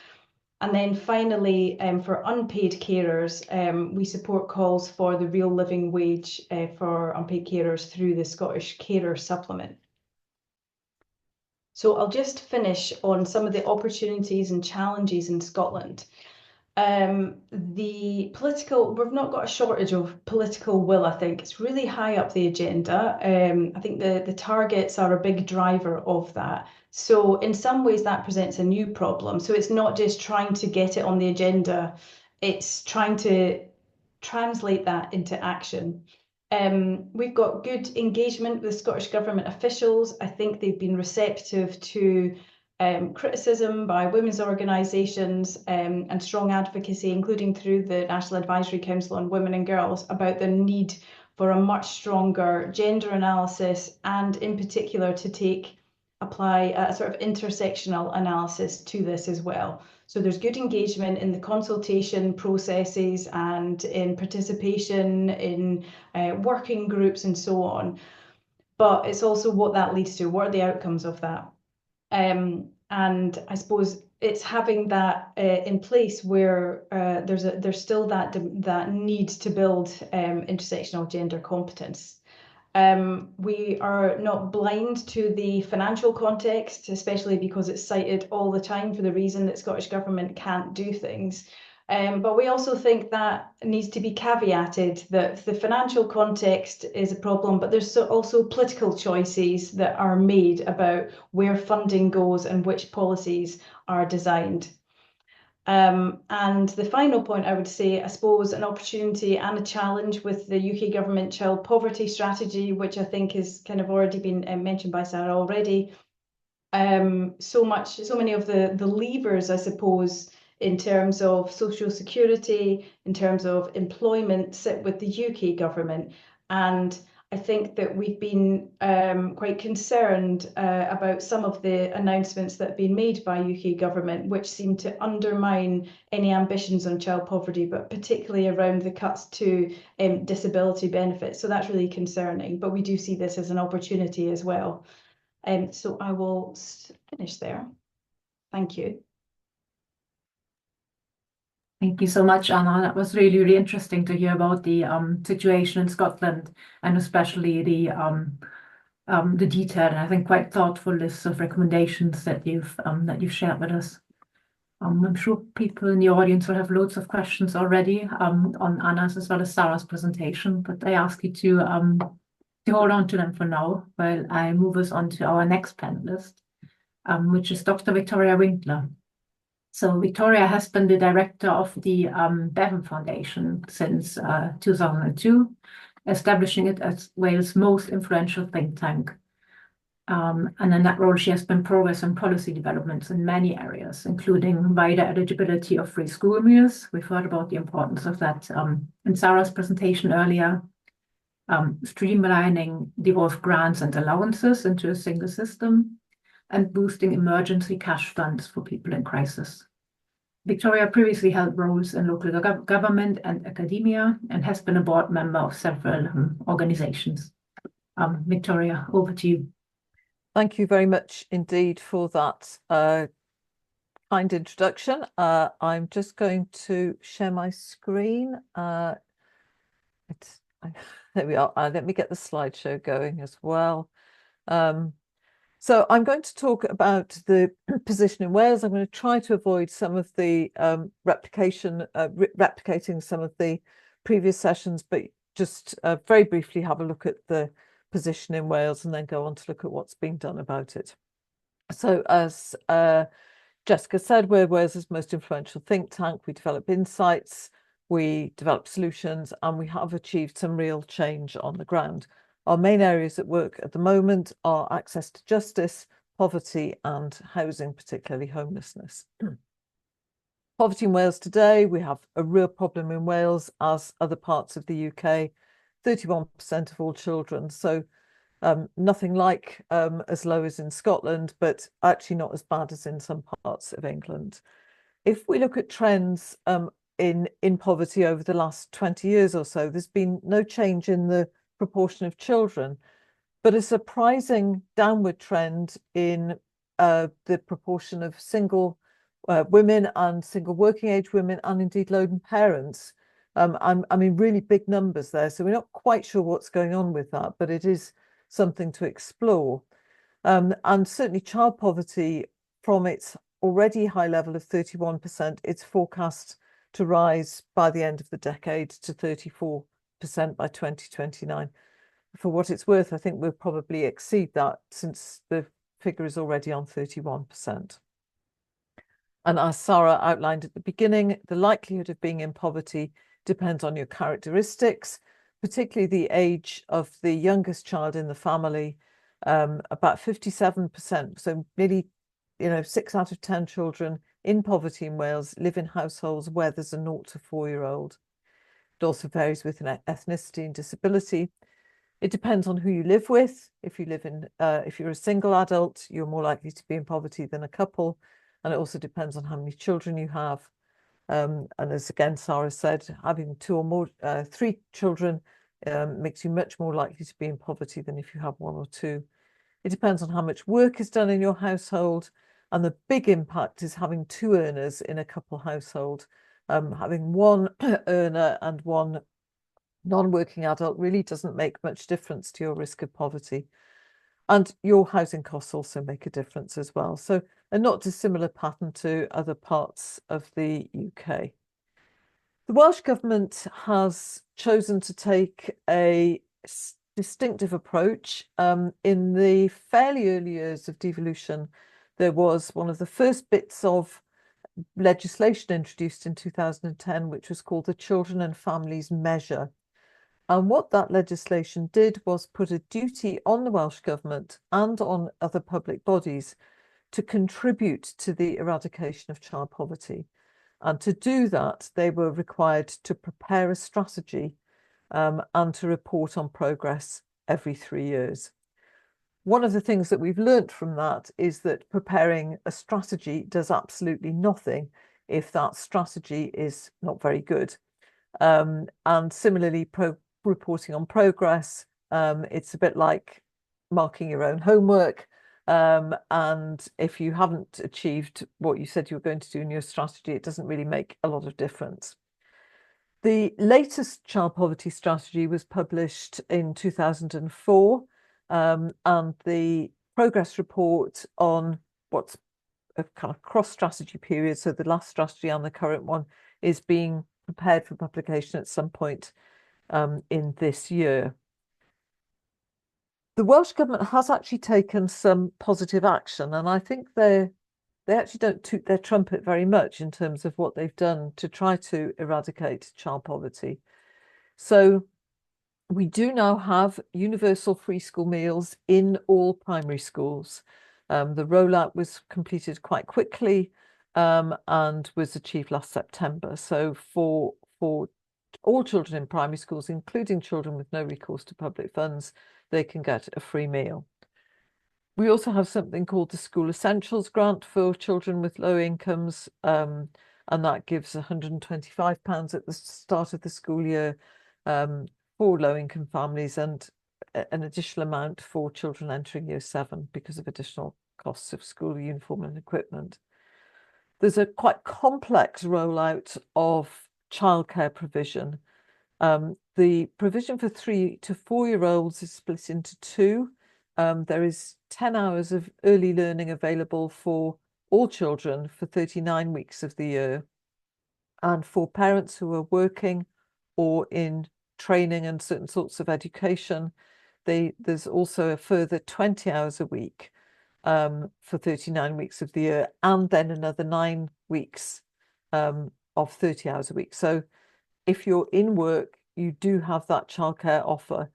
And then finally, for unpaid carers, we support calls for the real living wage for unpaid carers through the Scottish Carer Supplement. So I'll just finish on some of the opportunities and challenges in Scotland. We've not got a shortage of political will, I think. It's really high up the agenda. I think the targets are a big driver of that. So in some ways that presents a new problem. So it's not just trying to get it on the agenda, it's trying to translate that into action. We've got good engagement with Scottish Government officials. I think they've been receptive to criticism by women's organisations and strong advocacy, including through the National Advisory Council on Women and Girls, about the need for a much stronger gender analysis, and in particular to apply a sort of intersectional analysis to this as well. So there's good engagement in the consultation processes and in participation in working groups and so on. But it's also what that leads to. What are the outcomes of that? And I suppose it's having that in place where there's still that need to build intersectional gender competence. We are not blind to the financial context, especially because it's cited all the time for the reason that Scottish Government can't do things. But we also think that needs to be caveated, that the financial context is a problem, but there's also political choices that are made about where funding goes and which policies are designed. And the final point I would say, I suppose, an opportunity and a challenge with the UK Government Child Poverty Strategy, which I think has kind of already been mentioned by Sarah already. So many of the levers, I suppose, in terms of social security, in terms of employment, sit with the UK government. And I think that we've been quite concerned about some of the announcements that have been made by UK government, which seem to undermine any ambitions on child poverty, but particularly around the cuts to disability benefits. So that's really concerning, but we do see this as an opportunity as well. So I will finish there. Thank you. Thank you so much, Anna. That was really, really interesting to hear about the situation in Scotland, and especially the detailed and I think quite thoughtful list of recommendations that you've shared with us. I'm sure people in the audience will have loads of questions already on Anna's as well as Sarah's presentation, but I ask you to hold on to them for now while I move us on to our next panelist, which is Dr. Victoria Winkler. So Victoria has been the director of the Bevan Foundation since 2002, establishing it as Wales' most influential think tank. And in that role, she has been progress on policy developments in many areas, including wider eligibility of free school meals. We've heard about the importance of that in Sarah's presentation earlier, streamlining devolved grants and allowances into a single system, and boosting emergency cash funds for people in crisis. Victoria previously held roles in local government and academia and has been a board member of several organizations. Victoria, over to you. Thank you very much indeed for that kind introduction. I'm just going to share my screen. There we are. Let me get the slideshow going as well. So I'm going to talk about the position in Wales. I'm going to try to avoid some of the replicating some of the previous sessions, but just very briefly have a look at the position in Wales and then go on to look at what's being done about it. So as Jessica said, we're Wales's most influential think tank. We develop insights, we develop solutions, and we have achieved some real change on the ground. Our main areas at work at the moment are access to justice, poverty, and housing, particularly homelessness. Poverty in Wales today, we have a real problem in Wales, as other parts of the UK, 31% of all children. So nothing like as low as in Scotland, but actually not as bad as in some parts of England. If we look at trends in poverty over the last 20 years or so, there's been no change in the proportion of children, but a surprising downward trend in the proportion of single women and single working age women, and indeed lone parents. I mean, really big numbers there. So we're not quite sure what's going on with that, but it is something to explore. And certainly child poverty, from its already high level of 31%, it's forecast to rise by the end of the decade to 34% by 2029. For what it's worth, I think we'll probably exceed that, since the figure is already on 31%. And as Sarah outlined at the beginning, the likelihood of being in poverty depends on your characteristics, particularly the age of the youngest child in the family. About 57%, so nearly 6 out of 10 children in poverty in Wales live in households where there's a 0 to 4-year-old. It also varies with ethnicity and disability. It depends on who you live with. If you're a single adult, you're more likely to be in poverty than a couple. And it also depends on how many children you have. And as again, Sarah said, having 2 or more, 3 children makes you much more likely to be in poverty than if you have 1 or 2. It depends on how much work is done in your household. And the big impact is having 2 earners in a couple household. Having 1 earner and 1 non-working adult really doesn't make much difference to your risk of poverty. And your housing costs also make a difference as well. So a not dissimilar pattern to other parts of the UK. The Welsh Government has chosen to take a distinctive approach. In the fairly early years of devolution, there was one of the first bits of legislation introduced in 2010, which was called the Children and Families Measure. And what that legislation did was put a duty on the Welsh Government and on other public bodies to contribute to the eradication of child poverty. And to do that, they were required to prepare a strategy and to report on progress every 3 years. One of the things that we've learnt from that is that preparing a strategy does absolutely nothing if that strategy is not very good. And similarly, reporting on progress, it's a bit like marking your own homework. And if you haven't achieved what you said you were going to do in your strategy, it doesn't really make a lot of difference. The latest child poverty strategy was published in 2004, and the progress report on what's a kind of cross-strategy period, so the last strategy and the current one, is being prepared for publication at some point in this year. The Welsh Government has actually taken some positive action, and I think they actually don't toot their trumpet very much in terms of what they've done to try to eradicate child poverty. So we do now have universal free school meals in all primary schools. The rollout was completed quite quickly and was achieved last September. So for all children in primary schools, including children with no recourse to public funds, they can get a free meal. We also have something called the School Essentials Grant for children with low incomes, and that gives £125 at the start of the school year for low-income families, and an additional amount for children entering year 7 because of additional costs of school uniform and equipment. There's a quite complex rollout of childcare provision. The provision for 3 to 4-year-olds is split into 2. There is 10 hours of early learning available for all children for 39 weeks of the year. And for parents who are working or in training and certain sorts of education, there's also a further 20 hours a week for 39 weeks of the year, and then another 9 weeks of 30 hours a week. So if you're in work, you do have that childcare offer,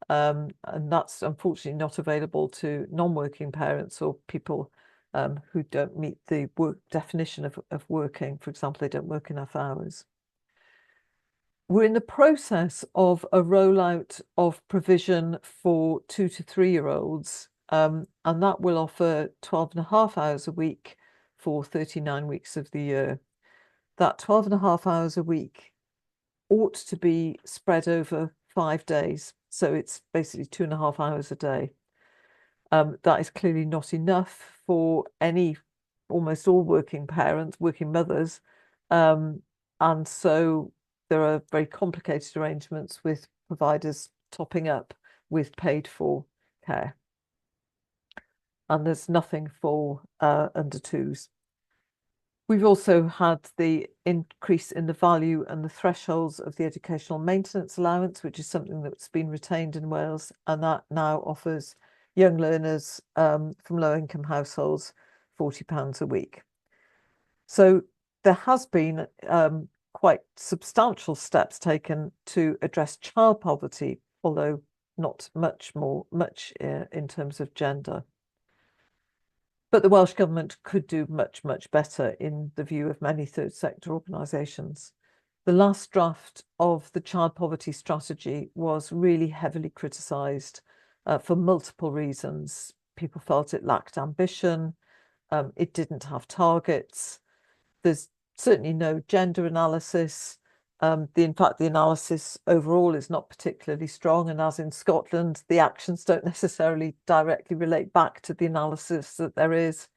and that's unfortunately not available to non-working parents or people who don't meet the work definition of working. For example, they don't work enough hours. We're in the process of a rollout of provision for 2 to 3-year-olds, and that will offer 12.5 hours a week for 39 weeks of the year. That 12.5 hours a week ought to be spread over 5 days. So it's basically 2.5 hours a day. That is clearly not enough for any almost all working parents, working mothers, and so there are very complicated arrangements with providers topping up with paid for care. And there's nothing for under twos. We've also had the increase in the value and the thresholds of the educational maintenance allowance, which is something that's been retained in Wales, and that now offers young learners from low-income households £40 a week. So there has been quite substantial steps taken to address child poverty, although not much in terms of gender. But the Welsh Government could do much, much better in the view of many third sector organisations. The last draft of the child poverty strategy was really heavily criticised for multiple reasons. People felt it lacked ambition, it didn't have targets, there's certainly no gender analysis. In fact, the analysis overall is not particularly strong, and as in Scotland, the actions don't necessarily directly relate back to the analysis that there is.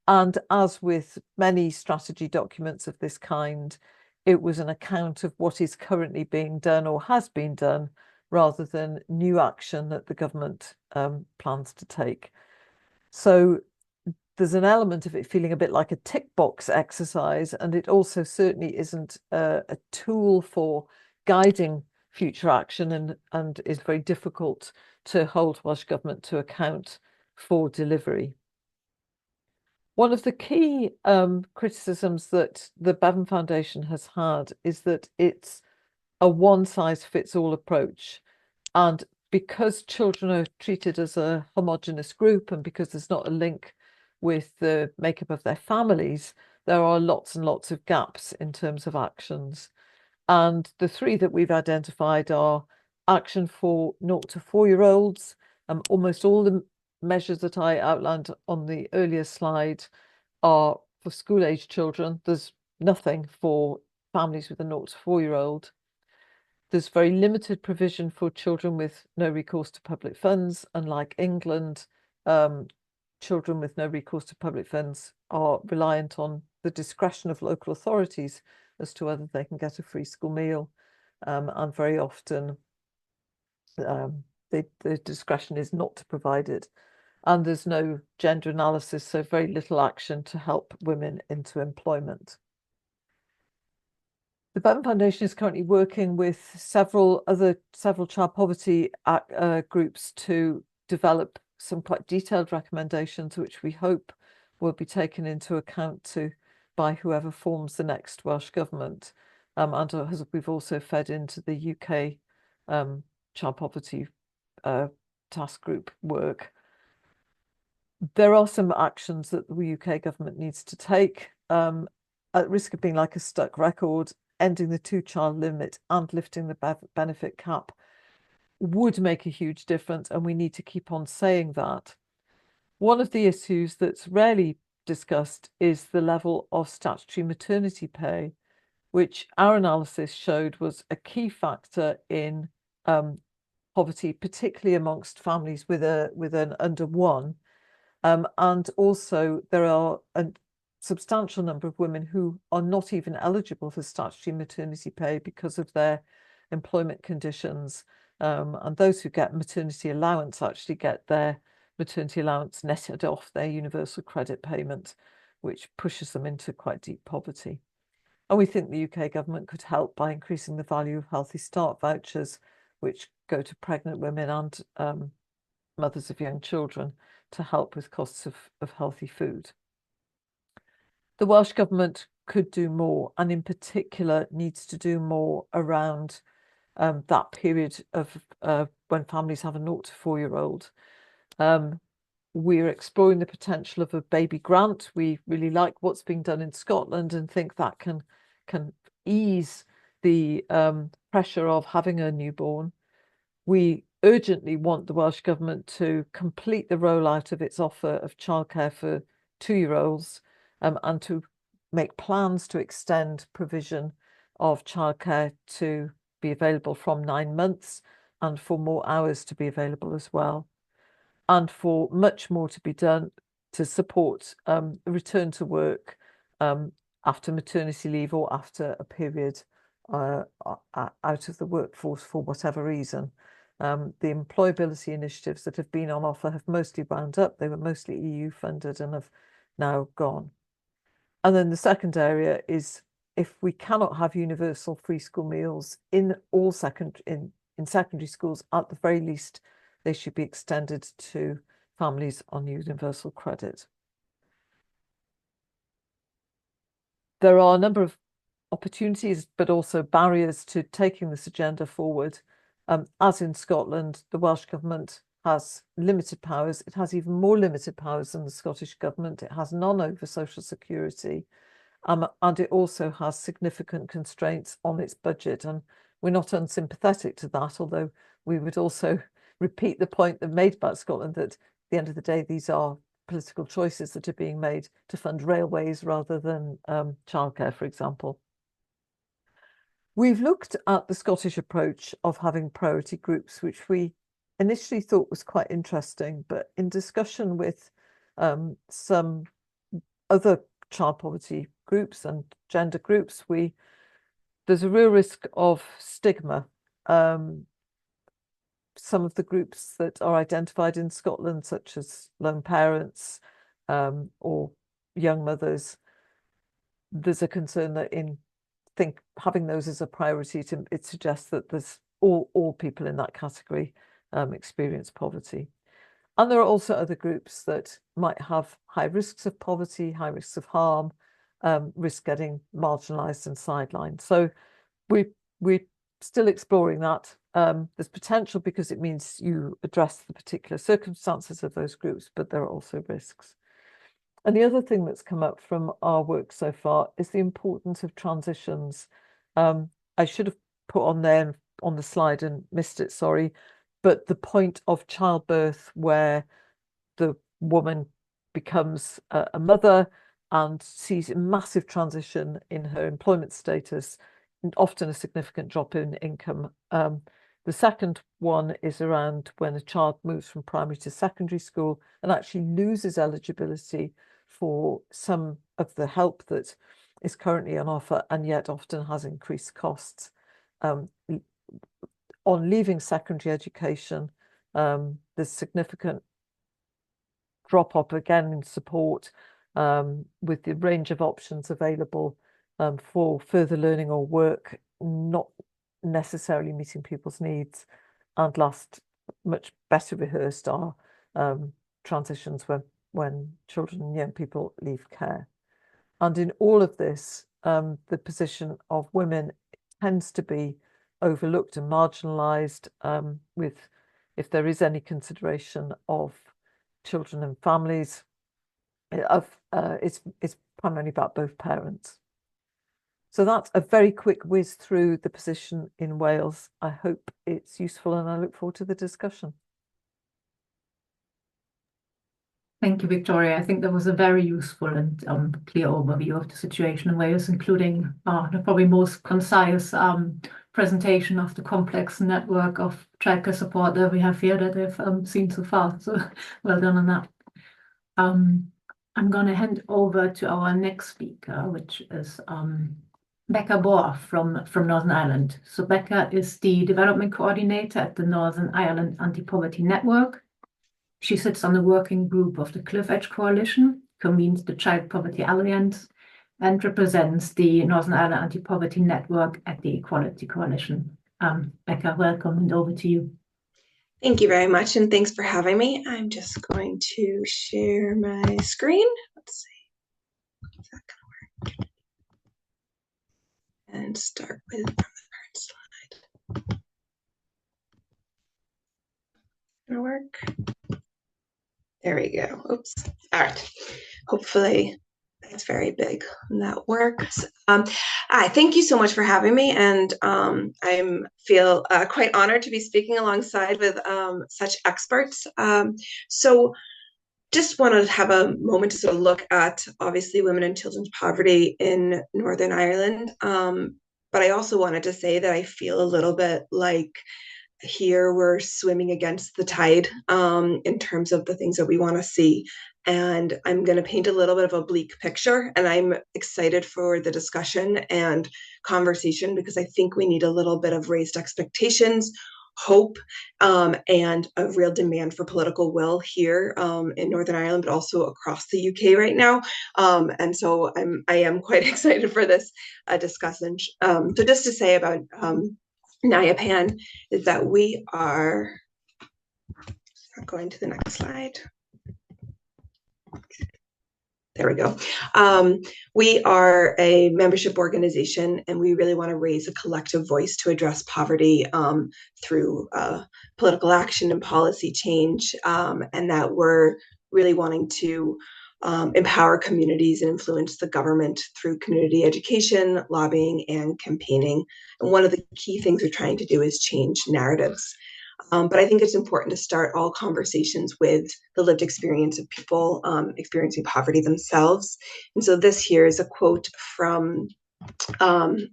And as with many strategy documents of this kind, it was an account of what is currently being done or has been done, rather than new action that the government plans to take. So there's an element of it feeling a bit like a tick box exercise, and it also certainly isn't a tool for guiding future action, and is very difficult to hold Welsh Government to account for delivery. One of the key criticisms that the Bevan Foundation has had is that it's a one-size-fits-all approach, and because children are treated as a homogenous group, and because there's not a link with the makeup of their families, there are lots and lots of gaps in terms of actions. And the three that we've identified are action for 0 to 4-year-olds. Almost all the measures that I outlined on the earlier slide are for school-age children. There's nothing for families with a 0 to 4-year-old. There's very limited provision for children with no recourse to public funds. Unlike England, children with no recourse to public funds are reliant on the discretion of local authorities as to whether they can get a free school meal, and very often the discretion is not to provide it. And there's no gender analysis, so very little action to help women into employment. The Bevan Foundation is currently working with several child poverty groups to develop some quite detailed recommendations, which we hope will be taken into account by whoever forms the next Welsh Government, and we've also fed into the UK child poverty task group work. There are some actions that the UK Government needs to take, at risk of being like a stuck record. Ending the 2-child limit and lifting the benefit cap would make a huge difference, and we need to keep on saying that. One of the issues that's rarely discussed is the level of statutory maternity pay, which our analysis showed was a key factor in poverty, particularly amongst families with an under 1. And also there are a substantial number of women who are not even eligible for statutory maternity pay because of their employment conditions. And those who get maternity allowance actually get their maternity allowance netted off their universal credit payment, which pushes them into quite deep poverty. And we think the UK Government could help by increasing the value of Healthy Start vouchers, which go to pregnant women and mothers of young children, to help with costs of healthy food. The Welsh Government could do more, and in particular needs to do more around that period of when families have a 0 to 4-year-old. We're exploring the potential of a baby grant. We really like what's being done in Scotland and think that can ease the pressure of having a newborn. We urgently want the Welsh Government to complete the rollout of its offer of childcare for 2-year-olds, and to make plans to extend provision of childcare to be available from 9 months, and for more hours to be available as well, and for much more to be done to support return to work after maternity leave or after a period out of the workforce for whatever reason. The employability initiatives that have been on offer have mostly wound up. They were mostly EU funded and have now gone. And then the second area is, if we cannot have universal free school meals in all secondary schools, at the very least, they should be extended to families on universal credit. There are a number of opportunities, but also barriers to taking this agenda forward. As in Scotland, the Welsh Government has limited powers. It has even more limited powers than the Scottish Government. It has none over social security. And it also has significant constraints on its budget. And we're not unsympathetic to that, although we would also repeat the point that made about Scotland, that at the end of the day, these are political choices that are being made to fund railways rather than childcare, for example. We've looked at the Scottish approach of having priority groups, which we initially thought was quite interesting, but in discussion with some other child poverty groups and gender groups, there's a real risk of stigma. Some of the groups that are identified in Scotland, such as lone parents or young mothers, there's a concern that having those as a priority, it suggests that there's all people in that category experience poverty. And there are also other groups that might have high risks of poverty, high risks of harm, risk getting marginalised and sidelined. So we're still exploring that. There's potential because it means you address the particular circumstances of those groups, but there are also risks. And the other thing that's come up from our work so far is the importance of transitions. I should have put on there on the slide and missed it, sorry, but the point of childbirth where the woman becomes a mother and sees a massive transition in her employment status, and often a significant drop in income. The second one is around when a child moves from primary to secondary school and actually loses eligibility for some of the help that is currently on offer, and yet often has increased costs. On leaving secondary education, there's significant drop-off again in support with the range of options available for further learning or work, not necessarily meeting people's needs. And last, much better rehearsed are transitions when children and young people leave care. And in all of this, the position of women tends to be overlooked and marginalised, if there is any consideration of children and families, it's primarily about both parents. So that's a very quick whiz through the position in Wales. I hope it's useful and I look forward to the discussion. Thank you, Victoria. I think that was a very useful and clear overview of the situation in Wales, including the probably most concise presentation of the complex network of childcare support that we have here that I've seen so far. So well done on that. I'm going to hand over to our next speaker, which is Becca Bohr from Northern Ireland. So Becca is the development coordinator at the Northern Ireland Anti-Poverty Network. She sits on the working group of the Cliff Edge Coalition, convenes the Child Poverty Alliance, and represents the Northern Ireland Anti-Poverty Network at the Equality Coalition. Becca, welcome, and over to you. Thank you very much, and thanks for having me. I'm just going to share my screen. Let's see if that can work. And start with from the current slide. Gonna work. There we go. Oops. All right. Hopefully that's very big and that works. Thank you so much for having me, and I feel quite honored to be speaking alongside with such experts. So just want to have a moment to sort of look at, obviously, women and children's poverty in Northern Ireland. But I also wanted to say that I feel a little bit like here we're swimming against the tide in terms of the things that we want to see and I'm going to paint a little bit of a bleak picture, and I'm excited for the discussion and conversation because I think we need a little bit of raised expectations, hope, and a real demand for political will here in Northern Ireland, but also across the UK right now. And so I am quite excited for this discussion. So just to say about NIAPAN is that we are going to the next slide. There we go. We are a membership organization, and we really want to raise a collective voice to address poverty through political action and policy change, and that we're really wanting to empower communities and influence the government through community education, lobbying, and campaigning. And one of the key things we're trying to do is change narratives. But I think it's important to start all conversations with the lived experience of people experiencing poverty themselves. And so this here is a quote from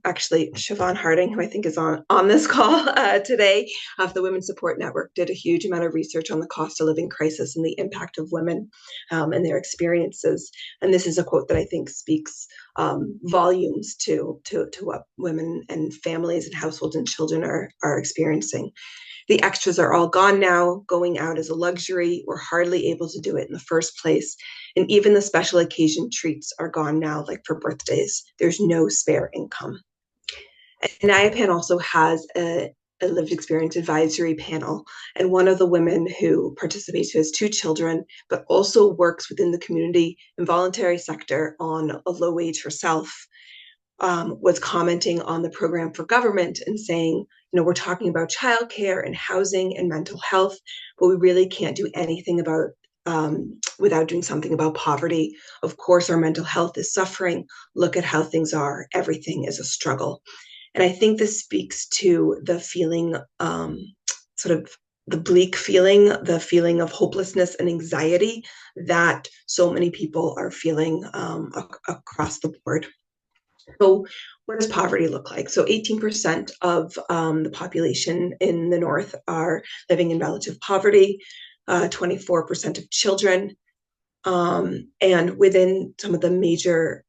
actually Siobhan Harding, who I think is on this call today, of the Women's Support Network, did a huge amount of research on the cost of living crisis and the impact of women and their experiences. And this is a quote that I think speaks volumes to what women and families and households and children are experiencing. The extras are all gone now. Going out is a luxury. We're hardly able to do it in the first place. And even the special occasion treats are gone now, like for birthdays. There's no spare income. And NIAPAN also has a lived experience advisory panel. And one of the women who participates, who has 2 children, but also works within the community and voluntary sector on a low wage herself, was commenting on the program for government and saying, we're talking about childcare and housing and mental health, but we really can't do anything about without doing something about poverty. Of course, our mental health is suffering. Look at how things are. Everything is a struggle. And I think this speaks to the feeling, sort of the bleak feeling, the feeling of hopelessness and anxiety that so many people are feeling across the board. So what does poverty look like? So 18% of the population in the North are living in relative poverty, 24% of children, and within some of the major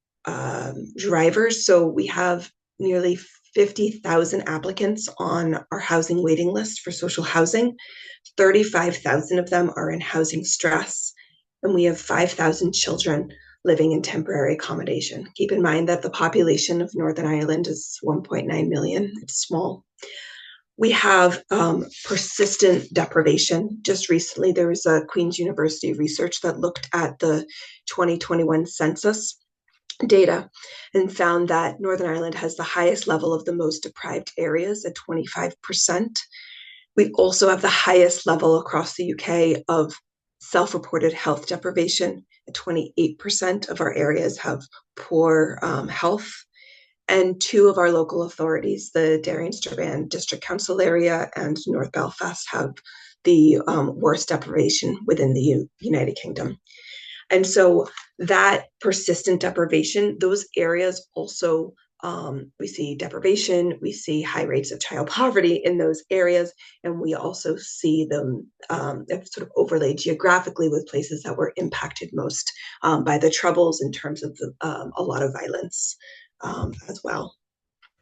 drivers. So we have nearly 50,000 applicants on our housing waiting list for social housing. 35,000 of them are in housing stress, and we have 5,000 children living in temporary accommodation. Keep in mind that the population of Northern Ireland is 1.9 million. It's small. We have persistent deprivation. Just recently, there was a Queen's University research that looked at the 2021 census data and found that Northern Ireland has the highest level of the most deprived areas at 25%. We also have the highest level across the UK of self-reported health deprivation. 28% of our areas have poor health. And 2 of our local authorities, the Derry and Strabane District Council area and North Belfast, have the worst deprivation within the United Kingdom. And so that persistent deprivation, those areas also, we see deprivation, we see high rates of child poverty in those areas, and we also see them sort of overlaid geographically with places that were impacted most by the Troubles in terms of a lot of violence as well.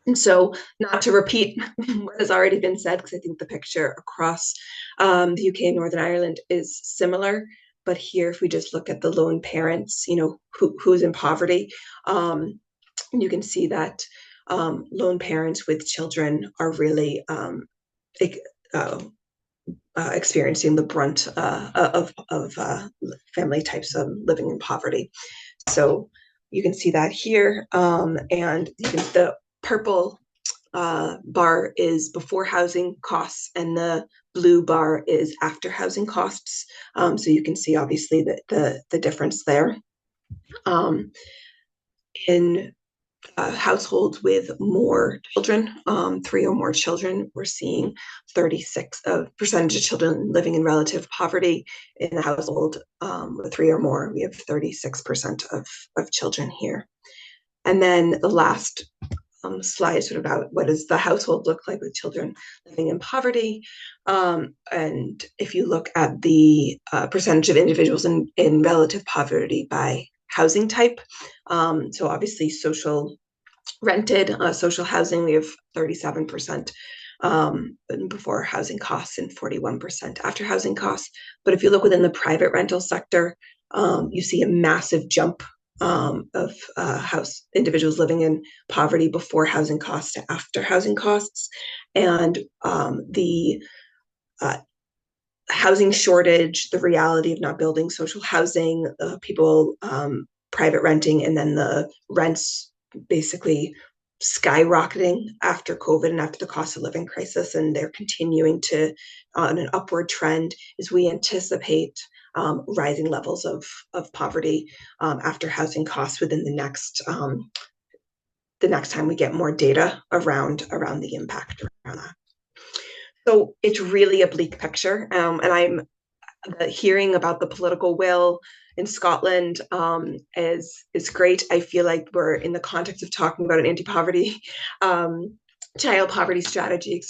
And so, not to repeat what has already been said, because I think the picture across the UK and Northern Ireland is similar. But here, if we just look at the lone parents, who's in poverty, you can see that lone parents with children are really experiencing the brunt of family types of living in poverty. So you can see that here, and the purple bar is before housing costs, and the blue bar is after housing costs. So you can see obviously the difference there. In households with more children, 3 or more children, we're seeing 36% of children living in relative poverty. In the household with 3 or more, we have 36% of children here. And then the last slide sort of about what does the household look like with children living in poverty. And if you look at the percentage of individuals in relative poverty by housing type, so obviously social rented social housing, we have 37% before housing costs and 41% after housing costs. But if you look within the private rental sector, you see a massive jump of individuals living in poverty before housing costs to after housing costs. And the housing shortage, the reality of not building social housing, people private renting, and then the rents basically skyrocketing after COVID and after the cost of living crisis, and they're continuing to on an upward trend as we anticipate rising levels of poverty after housing costs within the next time we get more data around the impact around that. So it's really a bleak picture, and I'm hearing about the political will in Scotland is great. I feel like we're in the context of talking about an anti-poverty child poverty strategy,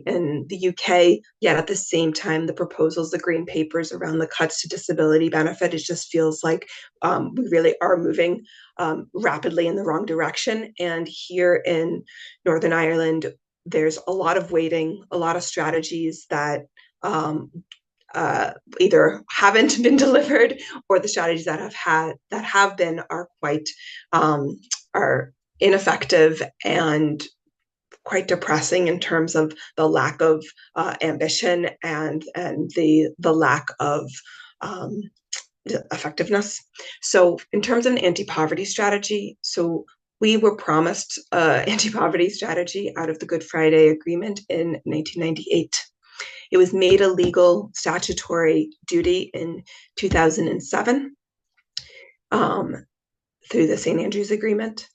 in the UK, yet at the same time, the proposals, the green papers around the cuts to disability benefit, it just feels like we really are moving rapidly in the wrong direction. And here in Northern Ireland, there's a lot of waiting, a lot of strategies that either haven't been delivered, or the strategies that have been are quite are ineffective and quite depressing in terms of the lack of ambition and the lack of effectiveness. So in terms of an anti-poverty strategy, so we were promised an anti-poverty strategy out of the Good Friday Agreement in 1998. It was made a legal statutory duty in 2007 through the St. Andrews Agreement.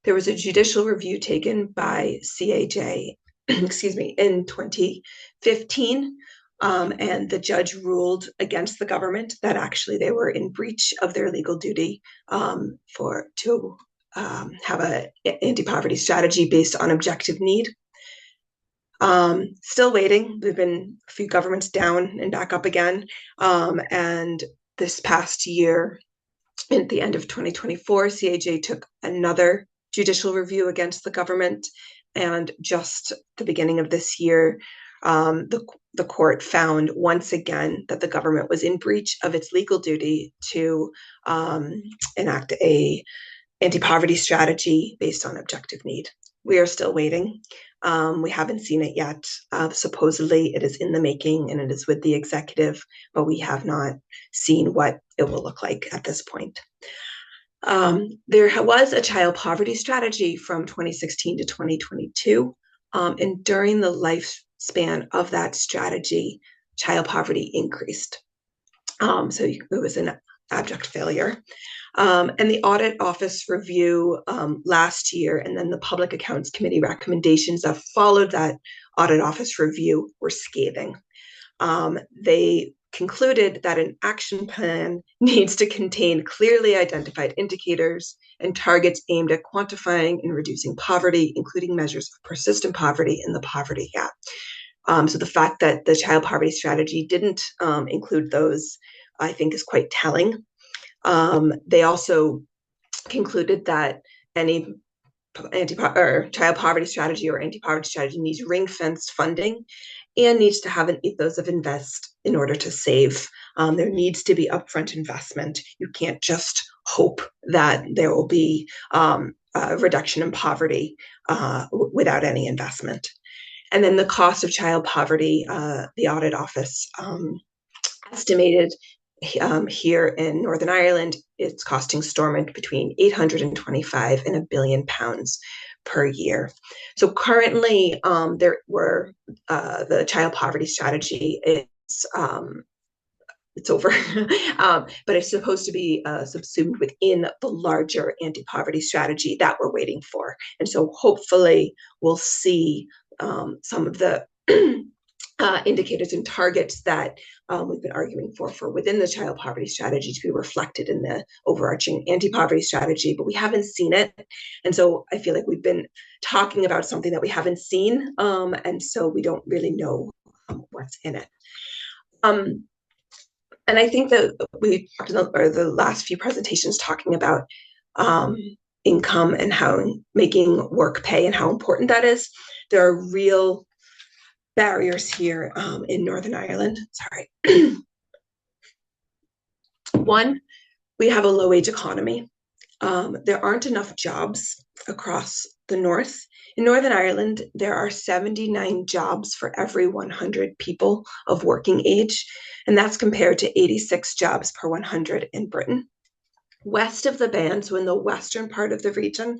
There was a judicial review taken by CAJ, in 2015, and the judge ruled against the government that actually they were in breach of their legal duty to have an anti-poverty strategy based on objective need. Still waiting. There've been a few governments down and back up again. And this past year, at the end of 2024, CAJ took another judicial review against the government. And just the beginning of this year, the court found once again that the government was in breach of its legal duty to enact a anti-poverty strategy based on objective need. We are still waiting. We haven't seen it yet. Supposedly it is in the making and it is with the executive, but we have not seen what it will look like at this point. There was a child poverty strategy from 2016 to 2022, and during the lifespan of that strategy, child poverty increased. So it was an abject failure. And the Audit Office review last year, and then the Public Accounts Committee recommendations that followed that Audit Office review were scathing. They concluded that an action plan needs to contain clearly identified indicators and targets aimed at quantifying and reducing poverty, including measures of persistent poverty and the poverty gap. So the fact that the child poverty strategy didn't include those, I think, is quite telling. They also concluded that any child poverty strategy or anti-poverty strategy needs ring-fenced funding and needs to have an ethos of invest in order to save. There needs to be upfront investment. You can't just hope that there will be a reduction in poverty without any investment. And then the cost of child poverty, the Audit Office estimated here in Northern Ireland, it's costing Stormont between 825 and £1 billion per year. So currently, the child poverty strategy is it's over, but it's supposed to be subsumed within the larger anti-poverty strategy that we're waiting for. And so hopefully we'll see some of the indicators and targets that we've been arguing for within the child poverty strategy to be reflected in the overarching anti-poverty strategy, but we haven't seen it. And so I feel like we've been talking about something that we haven't seen, and so we don't really know what's in it. And I think that we talked in the last few presentations talking about income and how making work pay and how important that is. There are real barriers here in Northern Ireland. Sorry. One, we have a low-wage economy. There aren't enough jobs across the north. In Northern Ireland, there are 79 jobs for every 100 people of working age, and that's compared to 86 jobs per 100 in Britain. West of the band, so in the western part of the region,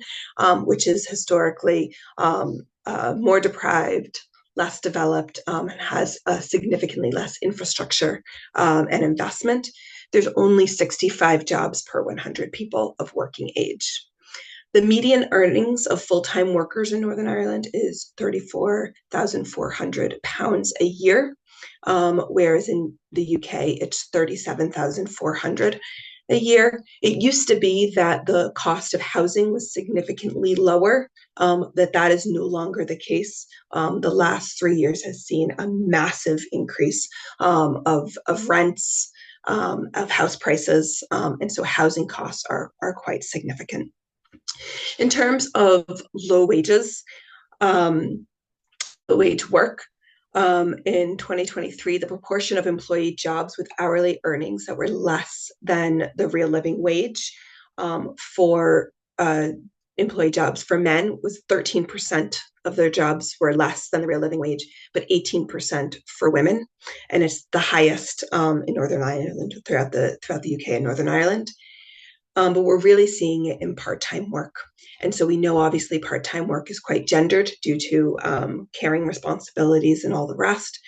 which is historically more deprived, less developed, and has significantly less infrastructure and investment, there's only 65 jobs per 100 people of working age. The median earnings of full-time workers in Northern Ireland is £34,400 a year, whereas in the UK it's £37,400 a year. It used to be that the cost of housing was significantly lower, that is no longer the case. The last 3 years has seen a massive increase of rents, of house prices, and so housing costs are quite significant. In terms of low wages, wage work, in 2023, the proportion of employee jobs with hourly earnings that were less than the real living wage for employee jobs for men was 13% of their jobs were less than the real living wage, but 18% for women. And it's the highest in Northern Ireland, throughout the UK and Northern Ireland. But we're really seeing it in part-time work. And so we know obviously part-time work is quite gendered due to caring responsibilities and all the rest.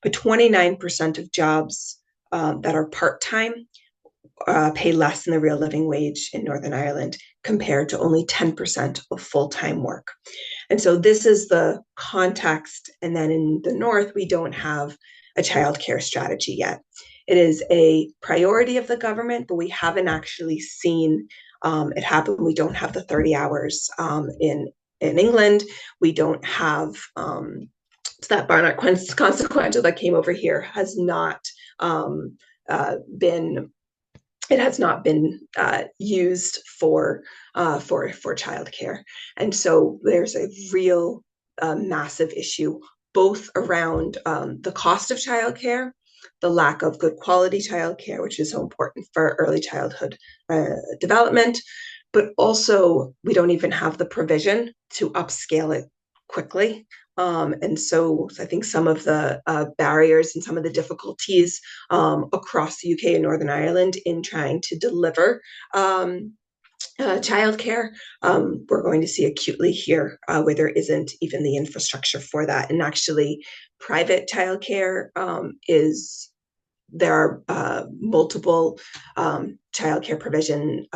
But 29% of jobs that are part-time pay less than the real living wage in Northern Ireland, compared to only 10% of full-time work. And so this is the context. And then in the north, we don't have a childcare strategy yet. It is a priority of the government, but we haven't actually seen it happen. We don't have the 30 hours in England. We don't have so that Barnard Consequential that came over here has not been. It has not been used for childcare, and so there's a real massive issue both around the cost of childcare, the lack of good quality childcare, which is so important for early childhood development, but also we don't even have the provision to upscale it quickly. And so I think some of the barriers and some of the difficulties across the UK and Northern Ireland in trying to deliver childcare, we're going to see acutely here where there isn't even the infrastructure for that. And actually, private childcare there are multiple childcare provision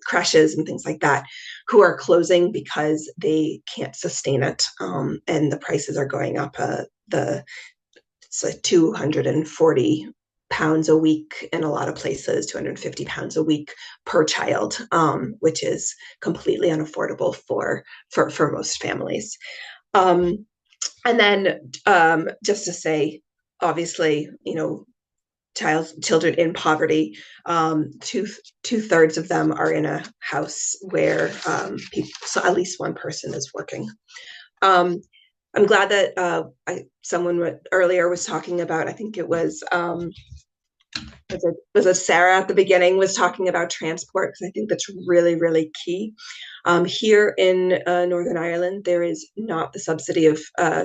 creches and things like that who are closing because they can't sustain it, and the prices are going up. It's like £240 a week in a lot of places, £250 a week per child, which is completely unaffordable for most families. And then just to say, obviously, children in poverty, two-thirds of them are in a house where so at least one person is working. I'm glad that someone earlier was talking about, I think it was Sarah at the beginning was talking about transport, because I think that's really, really key. Here in Northern Ireland, there is not the subsidy of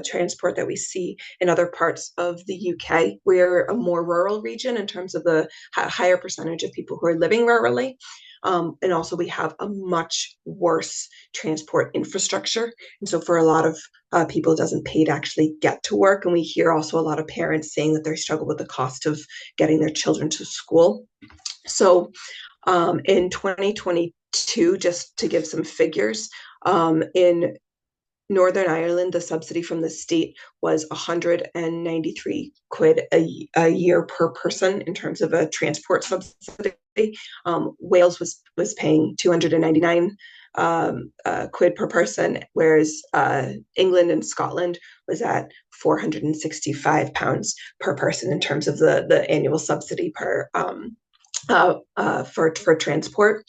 transport that we see in other parts of the UK. We're a more rural region in terms of the higher percentage of people who are living rurally. And also we have a much worse transport infrastructure. And so for a lot of people, it doesn't pay to actually get to work. And we hear also a lot of parents saying that they struggle with the cost of getting their children to school. So in 2022, just to give some figures, in Northern Ireland, the subsidy from the state was 193 quid a year per person in terms of a transport subsidy. Wales was paying 299 quid per person, whereas England and Scotland was at 465 pounds per person in terms of the annual subsidy per for transport.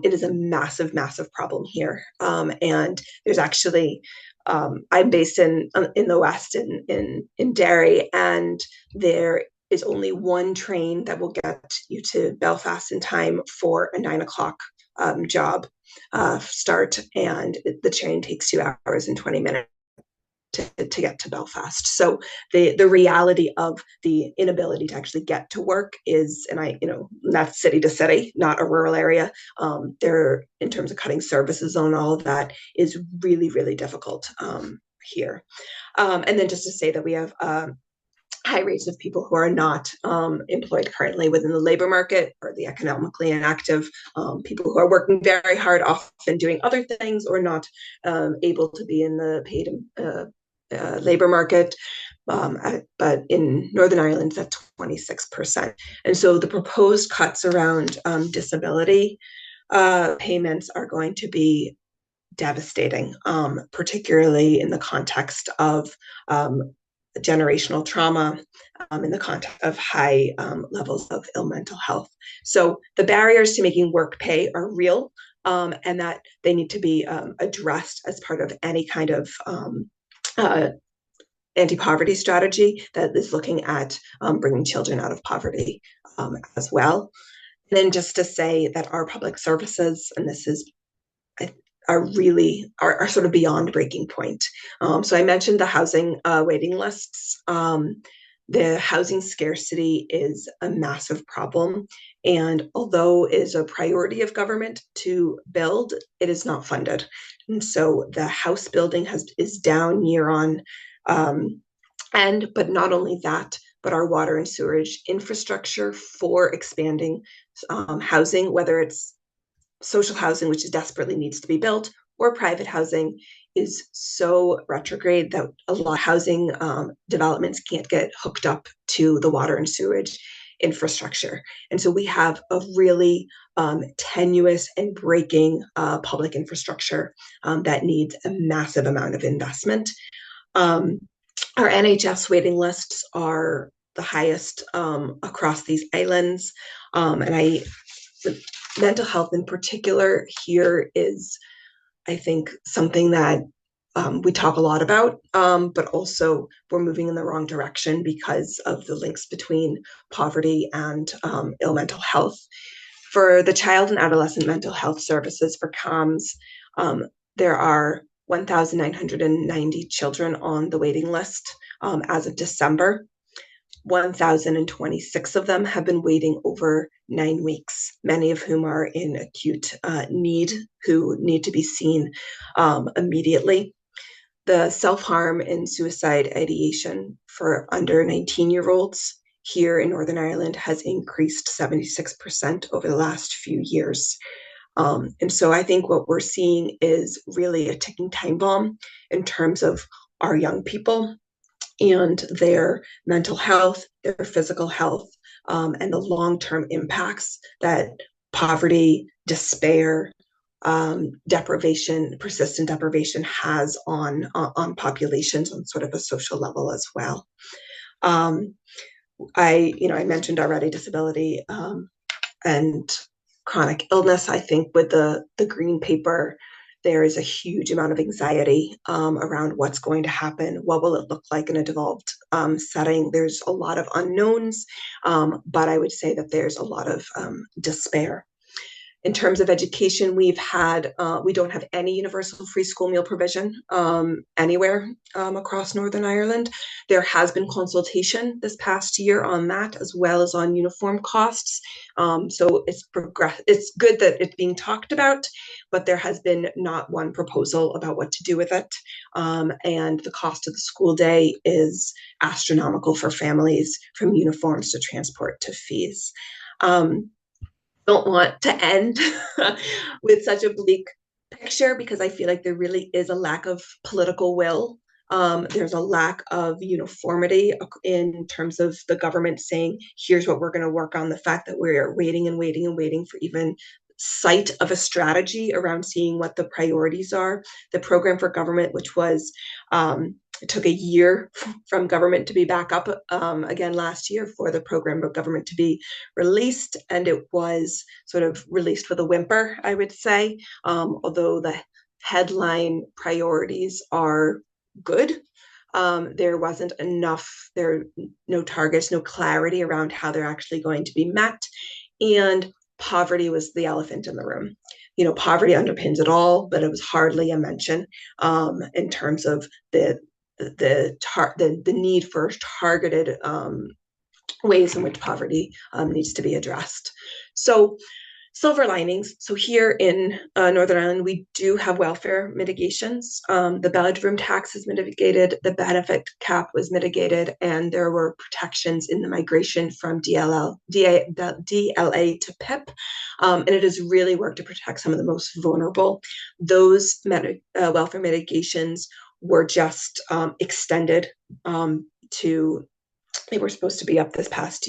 It is a massive problem here, and there's actually I'm based in the West in Derry, and there is only one train that will get you to Belfast in time for a 9 o'clock job start, and the train takes 2 hours and 20 minutes to get to Belfast. So the reality of the inability to actually get to work is, and that's city to city, not a rural area. There, in terms of cutting services and all of that, is really difficult here. And then just to say that we have high rates of people who are not employed currently within the labor market, or the economically inactive, people who are working very hard, often doing other things, or not able to be in the paid labor market. But in Northern Ireland, that's 26%. And so the proposed cuts around disability payments are going to be devastating, particularly in the context of generational trauma, in the context of high levels of ill mental health. So the barriers to making work pay are real, and that they need to be addressed as part of any kind of anti-poverty strategy that is looking at bringing children out of poverty as well. And then just to say that our public services, and this is are sort of beyond breaking point. So I mentioned the housing waiting lists. The housing scarcity is a massive problem, and although it is a priority of government to build, it is not funded. And so the house building is down year on, but not only that, but our water and sewage infrastructure for expanding housing, whether it's social housing, which desperately needs to be built, or private housing, is so retrograde that a lot of housing developments can't get hooked up to the water and sewage infrastructure. And so we have a really tenuous and breaking public infrastructure that needs a massive amount of investment. Our NHS waiting lists are the highest across these islands, and mental health in particular here is, I think, something that we talk a lot about, but also we're moving in the wrong direction because of the links between poverty and ill mental health. For the child and adolescent mental health services, for CAMHS, there are 1,990 children on the waiting list as of December. 1,026 of them have been waiting over 9 weeks, many of whom are in acute need, who need to be seen immediately. The self-harm and suicide ideation for under 19-year-olds here in Northern Ireland has increased 76% over the last few years. And so I think what we're seeing is really a ticking time bomb in terms of our young people and their mental health, their physical health, and the long-term impacts that poverty, despair, deprivation, persistent deprivation has on populations on sort of a social level as well. I mentioned already disability and chronic illness. I think with the green paper, there is a huge amount of anxiety around what's going to happen. What will it look like in a devolved setting? There's a lot of unknowns, but I would say that there's a lot of despair. In terms of education, we don't have any universal free school meal provision anywhere across Northern Ireland. There has been consultation this past year on that, as well as on uniform costs. So it's good that it's being talked about, but there has been not one proposal about what to do with it. And the cost of the school day is astronomical for families, from uniforms to transport to fees. Don't want to end with such a bleak picture because I feel like there really is a lack of political will. There's a lack of uniformity in terms of the government saying, here's what we're going to work on. The fact that we're waiting and waiting and waiting for even sight of a strategy around seeing what the priorities are. The program for government, which was it took a year from government to be back up again last year for the program of government to be released, and it was sort of released with a whimper, I would say, although the headline priorities are good. There wasn't enough, there are no targets, no clarity around how they're actually going to be met, and poverty was the elephant in the room. Poverty underpins it all, but it was hardly a mention in terms of the need for targeted ways in which poverty needs to be addressed. So silver linings. So here in Northern Ireland, we do have welfare mitigations. The bedroom tax is mitigated, the benefit cap was mitigated, and there were protections in the migration from DLA to PIP. And it has really worked to protect some of the most vulnerable. Those welfare mitigations were just extended to, they were supposed to be up this past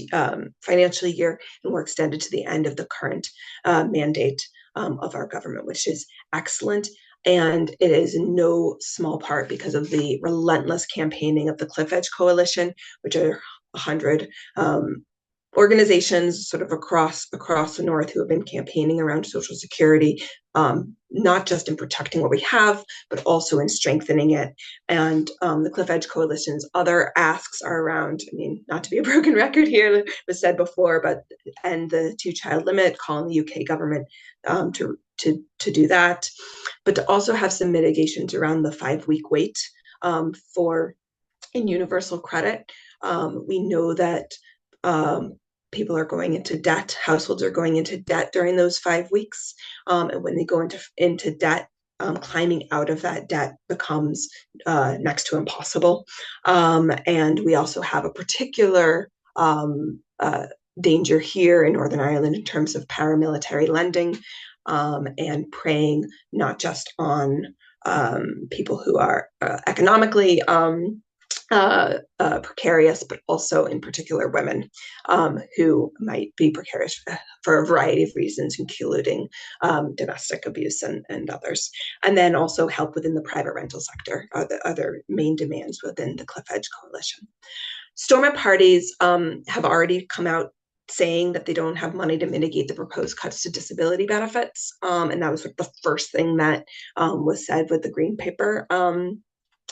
financial year and were extended to the end of the current mandate of our government, which is excellent. And it is in no small part because of the relentless campaigning of the Cliff Edge Coalition, which are 100 organizations sort of across the North who have been campaigning around Social Security, not just in protecting what we have, but also in strengthening it. And the Cliff Edge Coalition's other asks are around, not to be a broken record here, it was said before, but end the 2-child limit, calling the UK government to do that, but to also have some mitigations around the 5-week wait for in universal credit. We know that people are going into debt, households are going into debt during those 5 weeks. And when they go into debt, climbing out of that debt becomes next to impossible. And we also have a particular danger here in Northern Ireland in terms of paramilitary lending and preying not just on people who are economically precarious, but also in particular women who might be precarious for a variety of reasons, including domestic abuse and others. And then also help within the private rental sector are the other main demands within the Cliff Edge Coalition. Stormont parties have already come out saying that they don't have money to mitigate the proposed cuts to disability benefits. And that was the first thing that was said with the Green Paper.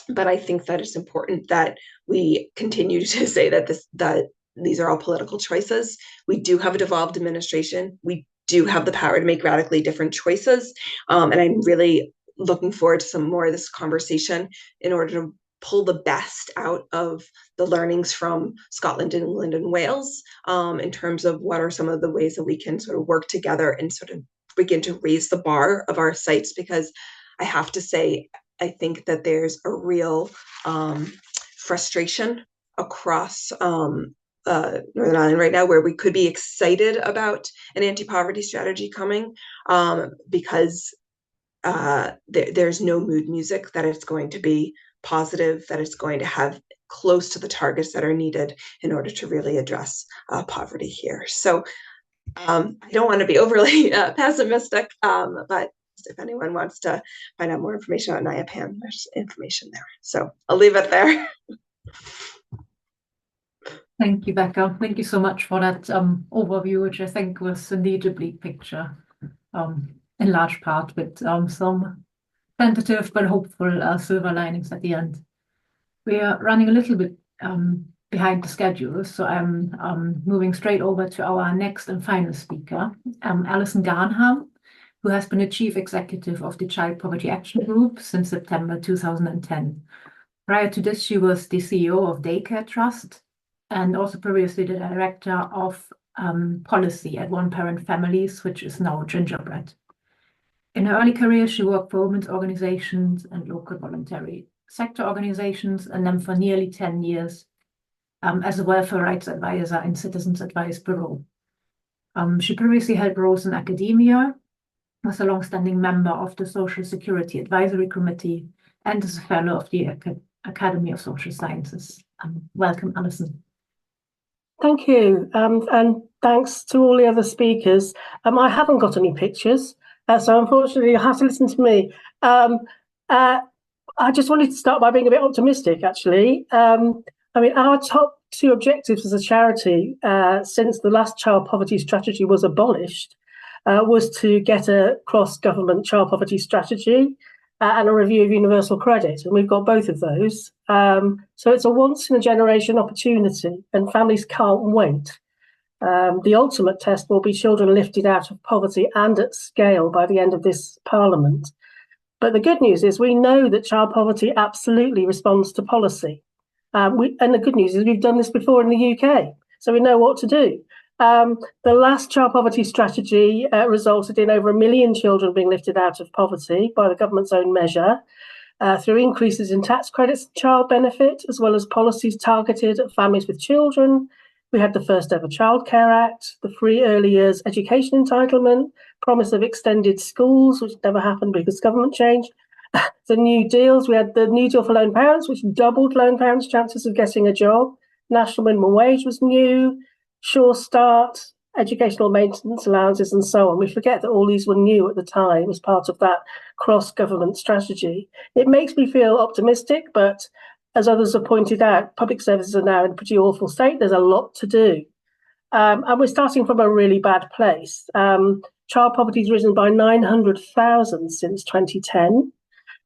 But I think that it's important that we continue to say that these are all political choices. We do have a devolved administration. We do have the power to make radically different choices. And I'm really looking forward to some more of this conversation in order to pull the best out of the learnings from Scotland, England, and Wales in terms of what are some of the ways that we can sort of work together and sort of begin to raise the bar of our sites. Because I have to say, I think that there's a real frustration across Northern Ireland right now, where we could be excited about an anti-poverty strategy coming because there's no mood music that it's going to be positive, that it's going to have close to the targets that are needed in order to really address poverty here. So I don't want to be overly pessimistic, but if anyone wants to find out more information on NIAPAN, there's information there. So I'll leave it there. Thank you, Becca. Thank you so much for that overview, which I think was indeed a bleak picture, in large part, with some tentative but hopeful silver linings at the end. We are running a little bit behind the schedule, so I'm moving straight over to our next and final speaker, Alison Garnham, who has been a chief executive of the Child Poverty Action Group since September 2010. Prior to this, she was the CEO of Daycare Trust and also previously the director of policy at One Parent Families, which is now Gingerbread. In her early career, she worked for women's organizations and local voluntary sector organizations, and then for nearly 10 years as a welfare rights advisor in Citizens Advice Bureau. She previously held roles in academia, was a long-standing member of the Social Security Advisory Committee and is a fellow of the Academy of Social Sciences. Welcome, Alison. Thank you, and thanks to all the other speakers. I haven't got any pictures, so unfortunately you'll have to listen to me. I just wanted to start by being a bit optimistic, actually. I mean, our top two objectives as a charity since the last child poverty strategy was abolished was to get a cross-government child poverty strategy and a review of universal credit, and we've got both of those. So it's a once-in-a-generation opportunity, and families can't wait. The ultimate test will be children lifted out of poverty and at scale by the end of this Parliament. But the good news is we know that child poverty absolutely responds to policy. And the good news is we've done this before in the UK, so we know what to do. The last child poverty strategy resulted in over 1 million children being lifted out of poverty by the government's own measure through increases in tax credits and child benefit, as well as policies targeted at families with children. We had the first ever Childcare Act, the free early years education entitlement, promise of extended schools, which never happened because government changed. The new deals, we had the New Deal for Lone Parents, which doubled lone parents' chances of getting a job. National minimum wage was new. Sure Start, educational maintenance allowances, and so on. We forget that all these were new at the time as part of that cross-government strategy. It makes me feel optimistic, but as others have pointed out, public services are now in a pretty awful state. There's a lot to do. And we're starting from a really bad place. Child poverty has risen by 900,000 since 2010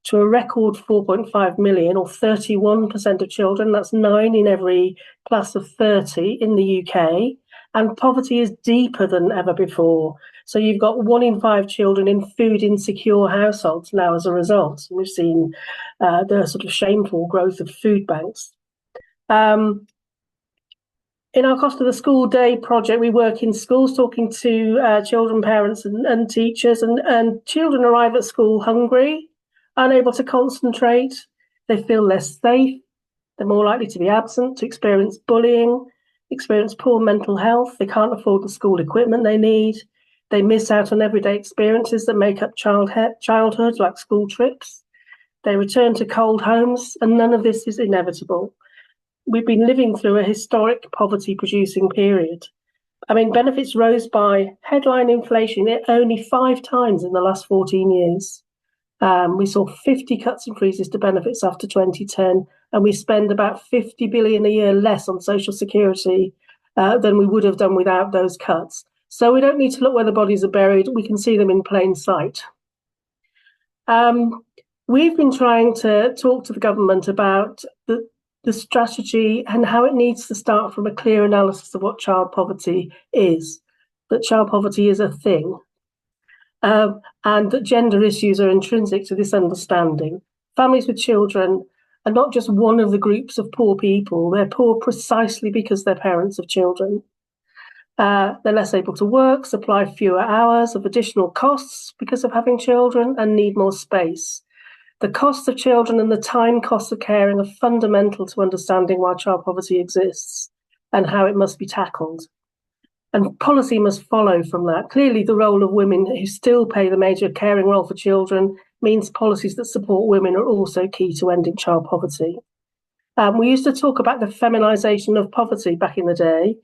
to a record 4.5 million, or 31% of children. That's 9 in every class of 30 in the UK. And poverty is deeper than ever before. So you've got 1 in 5 children in food insecure households now as a result. We've seen the sort of shameful growth of food banks. In our Cost of the School Day project, we work in schools talking to children, parents and teachers, and children arrive at school hungry, unable to concentrate, they feel less safe, they're more likely to be absent, to experience bullying, experience poor mental health, they can't afford the school equipment they need, they miss out on everyday experiences that make up childhood, like school trips, they return to cold homes, and none of this is inevitable. We've been living through a historic poverty-producing period. I mean, benefits rose by headline inflation only 5 times in the last 14 years. We saw 50 cuts and freezes to benefits after 2010, and we spend about 50 billion a year less on social security than we would have done without those cuts. So we don't need to look where the bodies are buried, we can see them in plain sight. We've been trying to talk to the government about the strategy and how it needs to start from a clear analysis of what child poverty is, that child poverty is a thing. And that gender issues are intrinsic to this understanding. Families with children are not just one of the groups of poor people, they're poor precisely because they're parents of children. They're less able to work, supply fewer hours of additional costs because of having children, and need more space. The costs of children and the time costs of caring are fundamental to understanding why child poverty exists and how it must be tackled. And policy must follow from that. Clearly, the role of women who still play the major caring role for children means policies that support women are also key to ending child poverty. We used to talk about the feminisation of poverty back in the day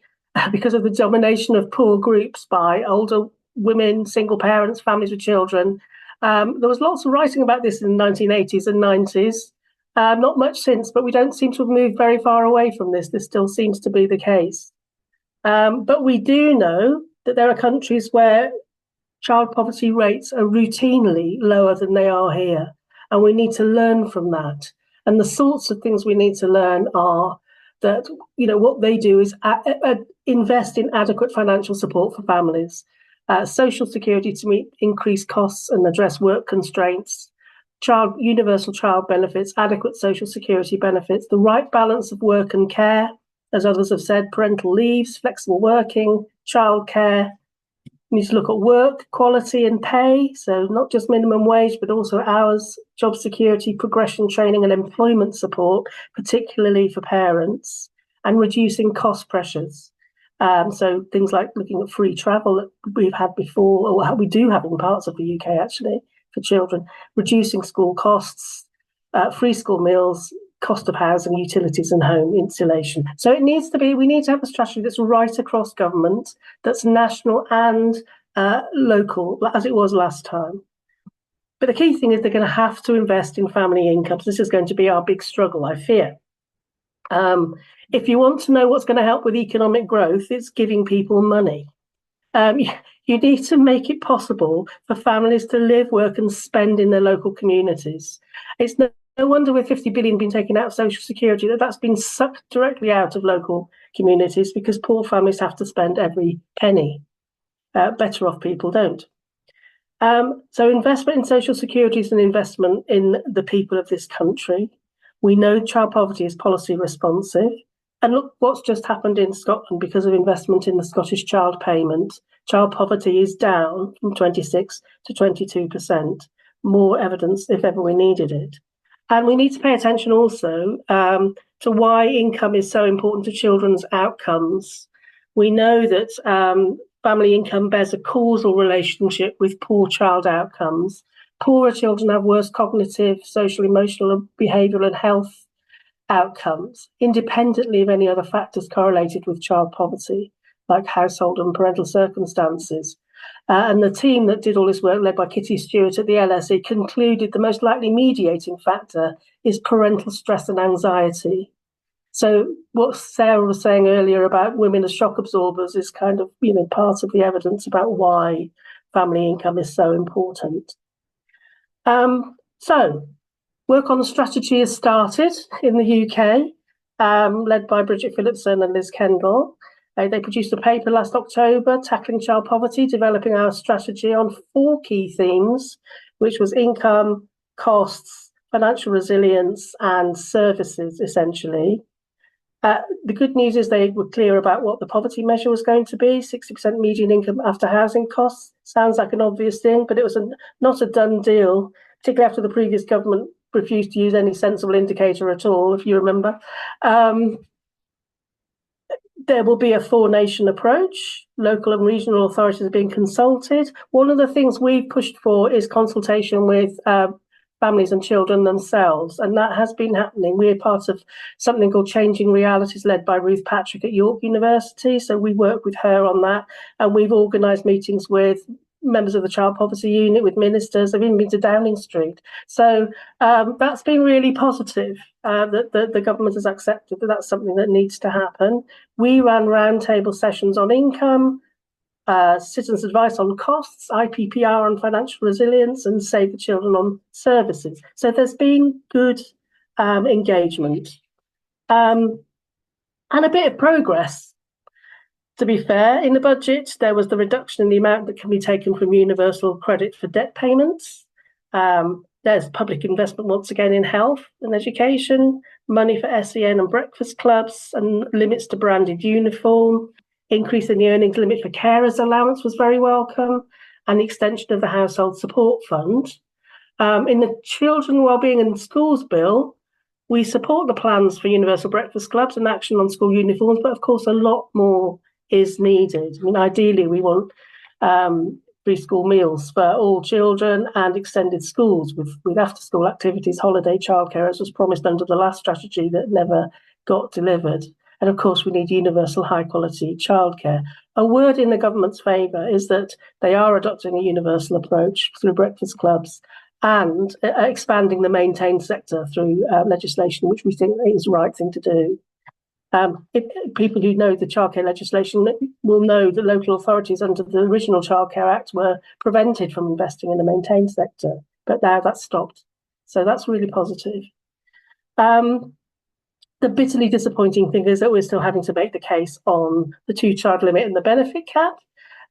because of the domination of poor groups by older women, single parents, families with children. There was lots of writing about this in the 1980s and 90s. Not much since, but we don't seem to have moved very far away from this. This still seems to be the case. But we do know that there are countries where child poverty rates are routinely lower than they are here. And we need to learn from that. And the sorts of things we need to learn are that, you know, what they do is invest in adequate financial support for families, social security to meet increased costs and address work constraints, universal child benefits, adequate social security benefits, the right balance of work and care, as others have said, parental leaves, flexible working, childcare. We need to look at work quality and pay, so not just minimum wage, but also hours, job security, progression training and employment support, particularly for parents, and reducing cost pressures. So things like looking at free travel that we've had before, or we do have in parts of the UK actually, for children, reducing school costs, free school meals, cost of housing, utilities and home insulation. So we need to have a strategy that's right across government, that's national and local, as it was last time. But the key thing is they're going to have to invest in family incomes. This is going to be our big struggle, I fear. If you want to know what's going to help with economic growth, it's giving people money. You need to make it possible for families to live, work and spend in their local communities. It's no wonder with 50 billion being taken out of social security that's been sucked directly out of local communities, because poor families have to spend every penny. Better off people don't. So investment in social security is an investment in the people of this country. We know child poverty is policy responsive. And look what's just happened in Scotland because of investment in the Scottish Child Payment. Child poverty is down from 26 to 22%. More evidence if ever we needed it. And we need to pay attention also to why income is so important to children's outcomes. We know that family income bears a causal relationship with poor child outcomes. Poorer children have worse cognitive, social, emotional, behavioural and health outcomes, independently of any other factors correlated with child poverty, like household and parental circumstances. And the team that did all this work, led by Kitty Stewart at the LSE, concluded the most likely mediating factor is parental stress and anxiety. So what Sarah was saying earlier about women as shock absorbers is kind of, part of the evidence about why family income is so important. So work on the strategy has started in the UK, led by Bridget Phillipson and Liz Kendall. They produced a paper last October, Tackling Child Poverty, developing our strategy on 4 key themes, which was income, costs, financial resilience, and services, essentially. The good news is they were clear about what the poverty measure was going to be. 60% median income after housing costs. Sounds like an obvious thing, but it was not a done deal, particularly after the previous government refused to use any sensible indicator at all, if you remember. There will be a 4-nation approach. Local and regional authorities are being consulted. One of the things we've pushed for is consultation with families and children themselves, and that has been happening. We're part of something called Changing Realities, led by Ruth Patrick at York University. So we work with her on that, and we've organised meetings with members of the Child Poverty Unit, with ministers. I've even been to Downing Street. So that's been really positive, that the government has accepted that that's something that needs to happen. We ran roundtable sessions on income, citizens' advice on costs, IPPR on financial resilience, and Save the Children on services. So there's been good engagement and a bit of progress. To be fair, in the budget, there was the reduction in the amount that can be taken from universal credit for debt payments. There's public investment once again in health and education, money for SEN and breakfast clubs, and limits to branded uniform. Increase in the earnings limit for carers allowance was very welcome, and the extension of the household support fund. In the Children Wellbeing and Schools Bill, we support the plans for universal breakfast clubs and action on school uniforms, but of course a lot more is needed. I mean, ideally we want free school meals for all children and extended schools with after-school activities, holiday childcare, as was promised under the last strategy that never got delivered. And of course, we need universal high-quality childcare. A word in the government's favour is that they are adopting a universal approach through breakfast clubs and expanding the maintained sector through legislation, which we think is the right thing to do. People who know the childcare legislation will know that local authorities under the original Childcare Act were prevented from investing in the maintained sector, but now that's stopped. So that's really positive. The bitterly disappointing thing is that we're still having to make the case on the 2-child limit and the benefit cap.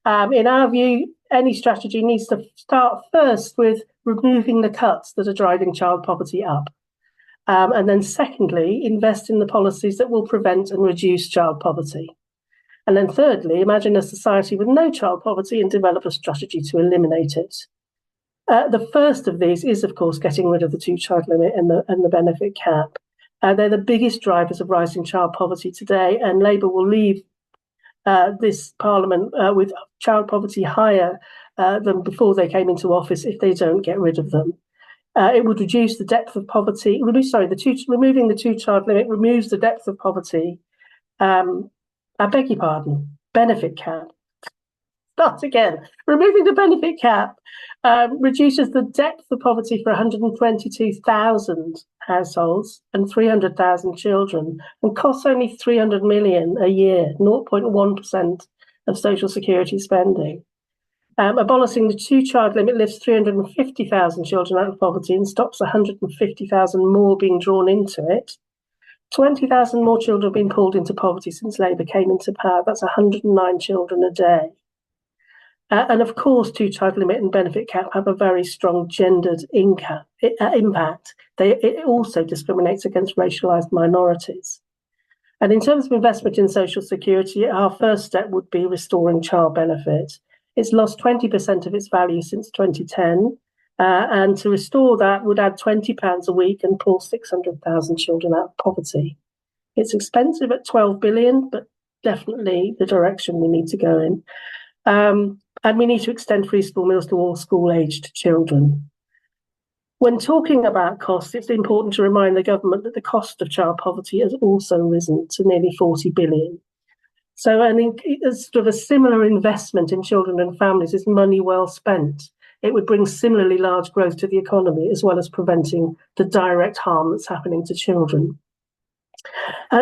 In our view, any strategy needs to start first with removing the cuts that are driving child poverty up. And then secondly, invest in the policies that will prevent and reduce child poverty. And then thirdly, imagine a society with no child poverty and develop a strategy to eliminate it. The first of these is, of course, getting rid of the 2-child limit and the benefit cap. They're the biggest drivers of rising child poverty today, and Labour will leave this Parliament with child poverty higher than before they came into office if they don't get rid of them. It would reduce the depth of poverty. Removing the two-child limit removes the depth of poverty. I beg your pardon. Benefit cap. Start again. Removing the benefit cap reduces the depth of poverty for 122,000 households and 300,000 children, and costs only 300 million a year, 0.1% of social security spending. Abolishing the two-child limit lifts 350,000 children out of poverty and stops 150,000 more being drawn into it. 20,000 more children have been pulled into poverty since Labour came into power. That's 109 children a day. And of course, two-child limit and benefit cap have a very strong gendered impact. It also discriminates against racialised minorities. And in terms of investment in social security, our first step would be restoring child benefit. It's lost 20% of its value since 2010. And to restore that would add £20 a week and pull 600,000 children out of poverty. It's expensive at 12 billion, but definitely the direction we need to go in. And we need to extend free school meals to all school-aged children. When talking about costs, it's important to remind the government that the cost of child poverty has also risen to nearly 40 billion. So sort of a similar investment in children and families is money well spent. It would bring similarly large growth to the economy, as well as preventing the direct harm that's happening to children.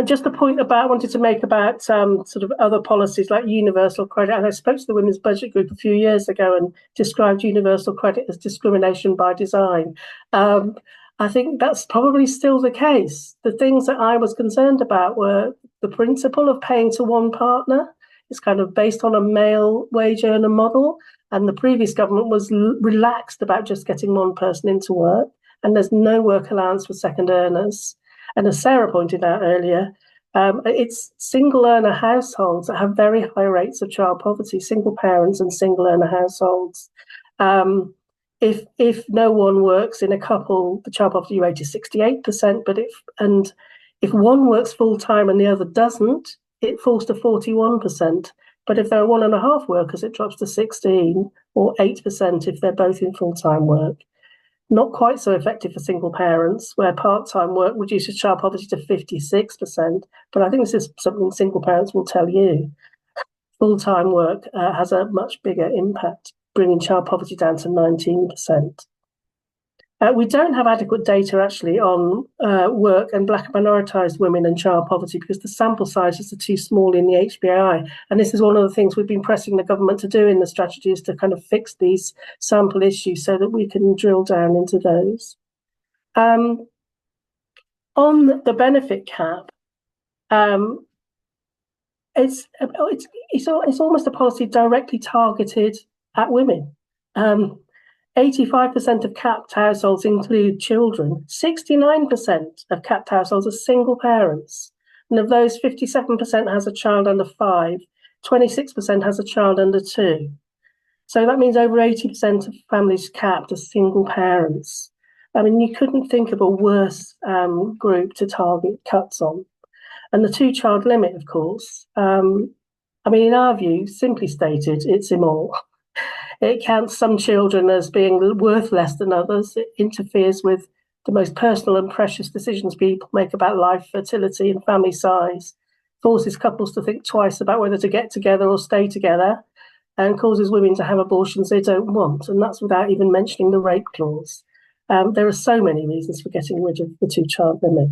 Just a point I wanted to make about sort of other policies like universal credit. And I spoke to the Women's Budget Group a few years ago and described universal credit as discrimination by design. I think that's probably still the case. The things that I was concerned about were the principle of paying to one partner. It's kind of based on a male wage earner model. And the previous government was relaxed about just getting one person into work. And there's no work allowance for second earners. And as Sarah pointed out earlier, it's single earner households that have very high rates of child poverty, single parents and single earner households. If no one works in a couple, the child poverty rate is 68%. But if one works full time and the other doesn't, it falls to 41%. But if there are 1.5 workers, it drops to 16 or 8% if they're both in full-time work. Not quite so effective for single parents, where part-time work reduces child poverty to 56%. But I think this is something single parents will tell you. Full-time work has a much bigger impact, bringing child poverty down to 19%. We don't have adequate data actually on work and Black and minoritized women and child poverty because the sample sizes are too small in the HBI. And this is one of the things we've been pressing the government to do in the strategy, is to kind of fix these sample issues so that we can drill down into those. On the benefit cap, it's almost a policy directly targeted at women. 85% of capped households include children. 69% of capped households are single parents. And of those, 57% has a child under 5, 26% has a child under 2. So that means over 80% of families capped are single parents. I mean, you couldn't think of a worse group to target cuts on. And the two-child limit, of course, I mean, in our view, simply stated, it's immoral. It counts some children as being worth less than others. It interferes with the most personal and precious decisions people make about life, fertility, and family size, forces couples to think twice about whether to get together or stay together, and causes women to have abortions they don't want. And that's without even mentioning the rape clause. There are so many reasons for getting rid of the two-child limit.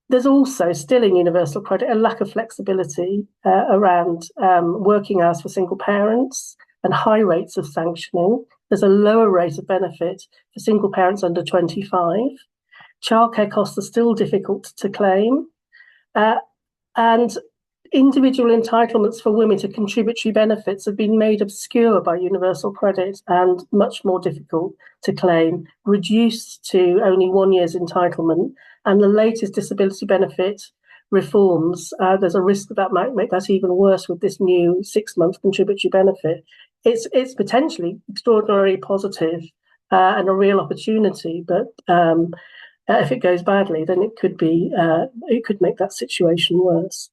There's also still in universal credit a lack of flexibility around working hours for single parents and high rates of sanctioning. There's a lower rate of benefit for single parents under 25. Childcare costs are still difficult to claim. And individual entitlements for women to contributory benefits have been made obscure by universal credit and much more difficult to claim, reduced to only 1 year's entitlement. And the latest disability benefit reforms, there's a risk that might make that even worse with this new 6-month contributory benefit. It's potentially extraordinarily positive and a real opportunity, but if it goes badly, then it could make that situation worse.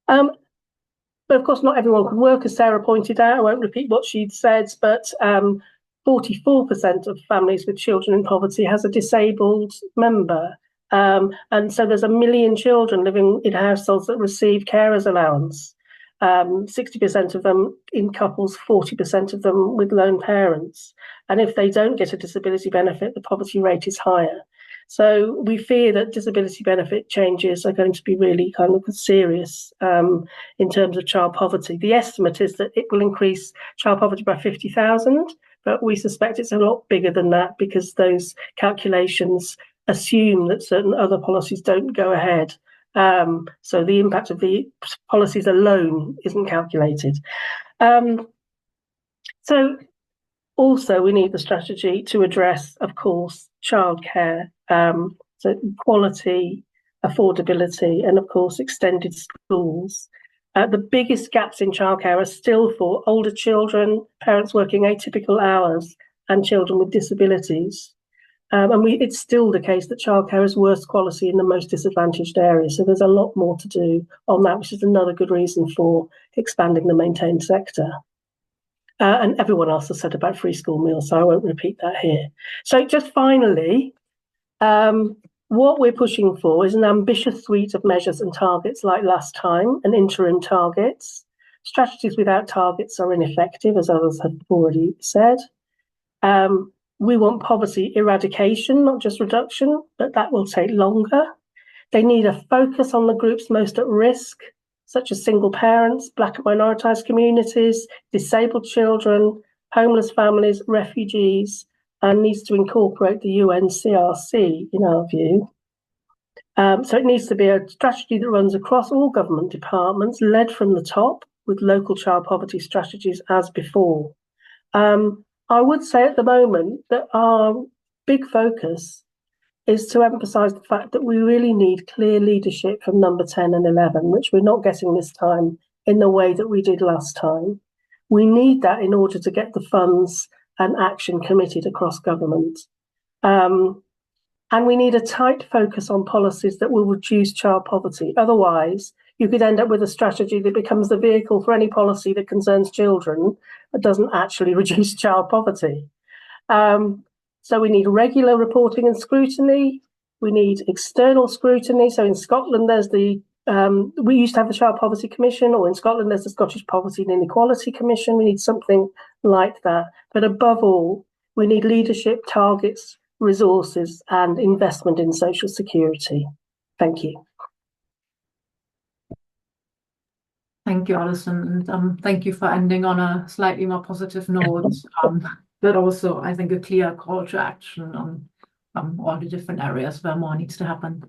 But of course, not everyone can work, as Sarah pointed out. I won't repeat what she'd said, but 44% of families with children in poverty has a disabled member. And so there's 1 million children living in households that receive carers allowance. 60% of them in couples, 40% of them with lone parents. And if they don't get a disability benefit, the poverty rate is higher. So we fear that disability benefit changes are going to be really kind of serious in terms of child poverty. The estimate is that it will increase child poverty by 50,000, but we suspect it's a lot bigger than that because those calculations assume that certain other policies don't go ahead. So the impact of the policies alone isn't calculated. So also we need the strategy to address, of course, childcare, so quality, affordability, and of course extended schools. The biggest gaps in childcare are still for older children, parents working atypical hours, and children with disabilities. And it's still the case that childcare is worse quality in the most disadvantaged areas. So there's a lot more to do on that, which is another good reason for expanding the maintained sector. And everyone else has said about free school meals, so I won't repeat that here. So just finally, what we're pushing for is an ambitious suite of measures and targets like last time, and interim targets. Strategies without targets are ineffective, as others have already said. We want poverty eradication, not just reduction, but that will take longer. They need a focus on the groups most at risk, such as single parents, Black and minoritized communities, disabled children, homeless families, refugees, and needs to incorporate the UNCRC, in our view. So it needs to be a strategy that runs across all government departments, led from the top, with local child poverty strategies as before. I would say at the moment that our big focus is to emphasise the fact that we really need clear leadership from number 10 and 11, which we're not getting this time in the way that we did last time. We need that in order to get the funds and action committed across government. And we need a tight focus on policies that will reduce child poverty. Otherwise, you could end up with a strategy that becomes the vehicle for any policy that concerns children, but doesn't actually reduce child poverty. So we need regular reporting and scrutiny. We need external scrutiny. So in Scotland, there's we used to have the Child Poverty Commission, or in Scotland, there's the Scottish Poverty and Inequality Commission. We need something like that. But above all, we need leadership, targets, resources, and investment in social security. Thank you. Thank you, Alison, and thank you for ending on a slightly more positive note, but also, I think, a clear call to action on all the different areas where more needs to happen.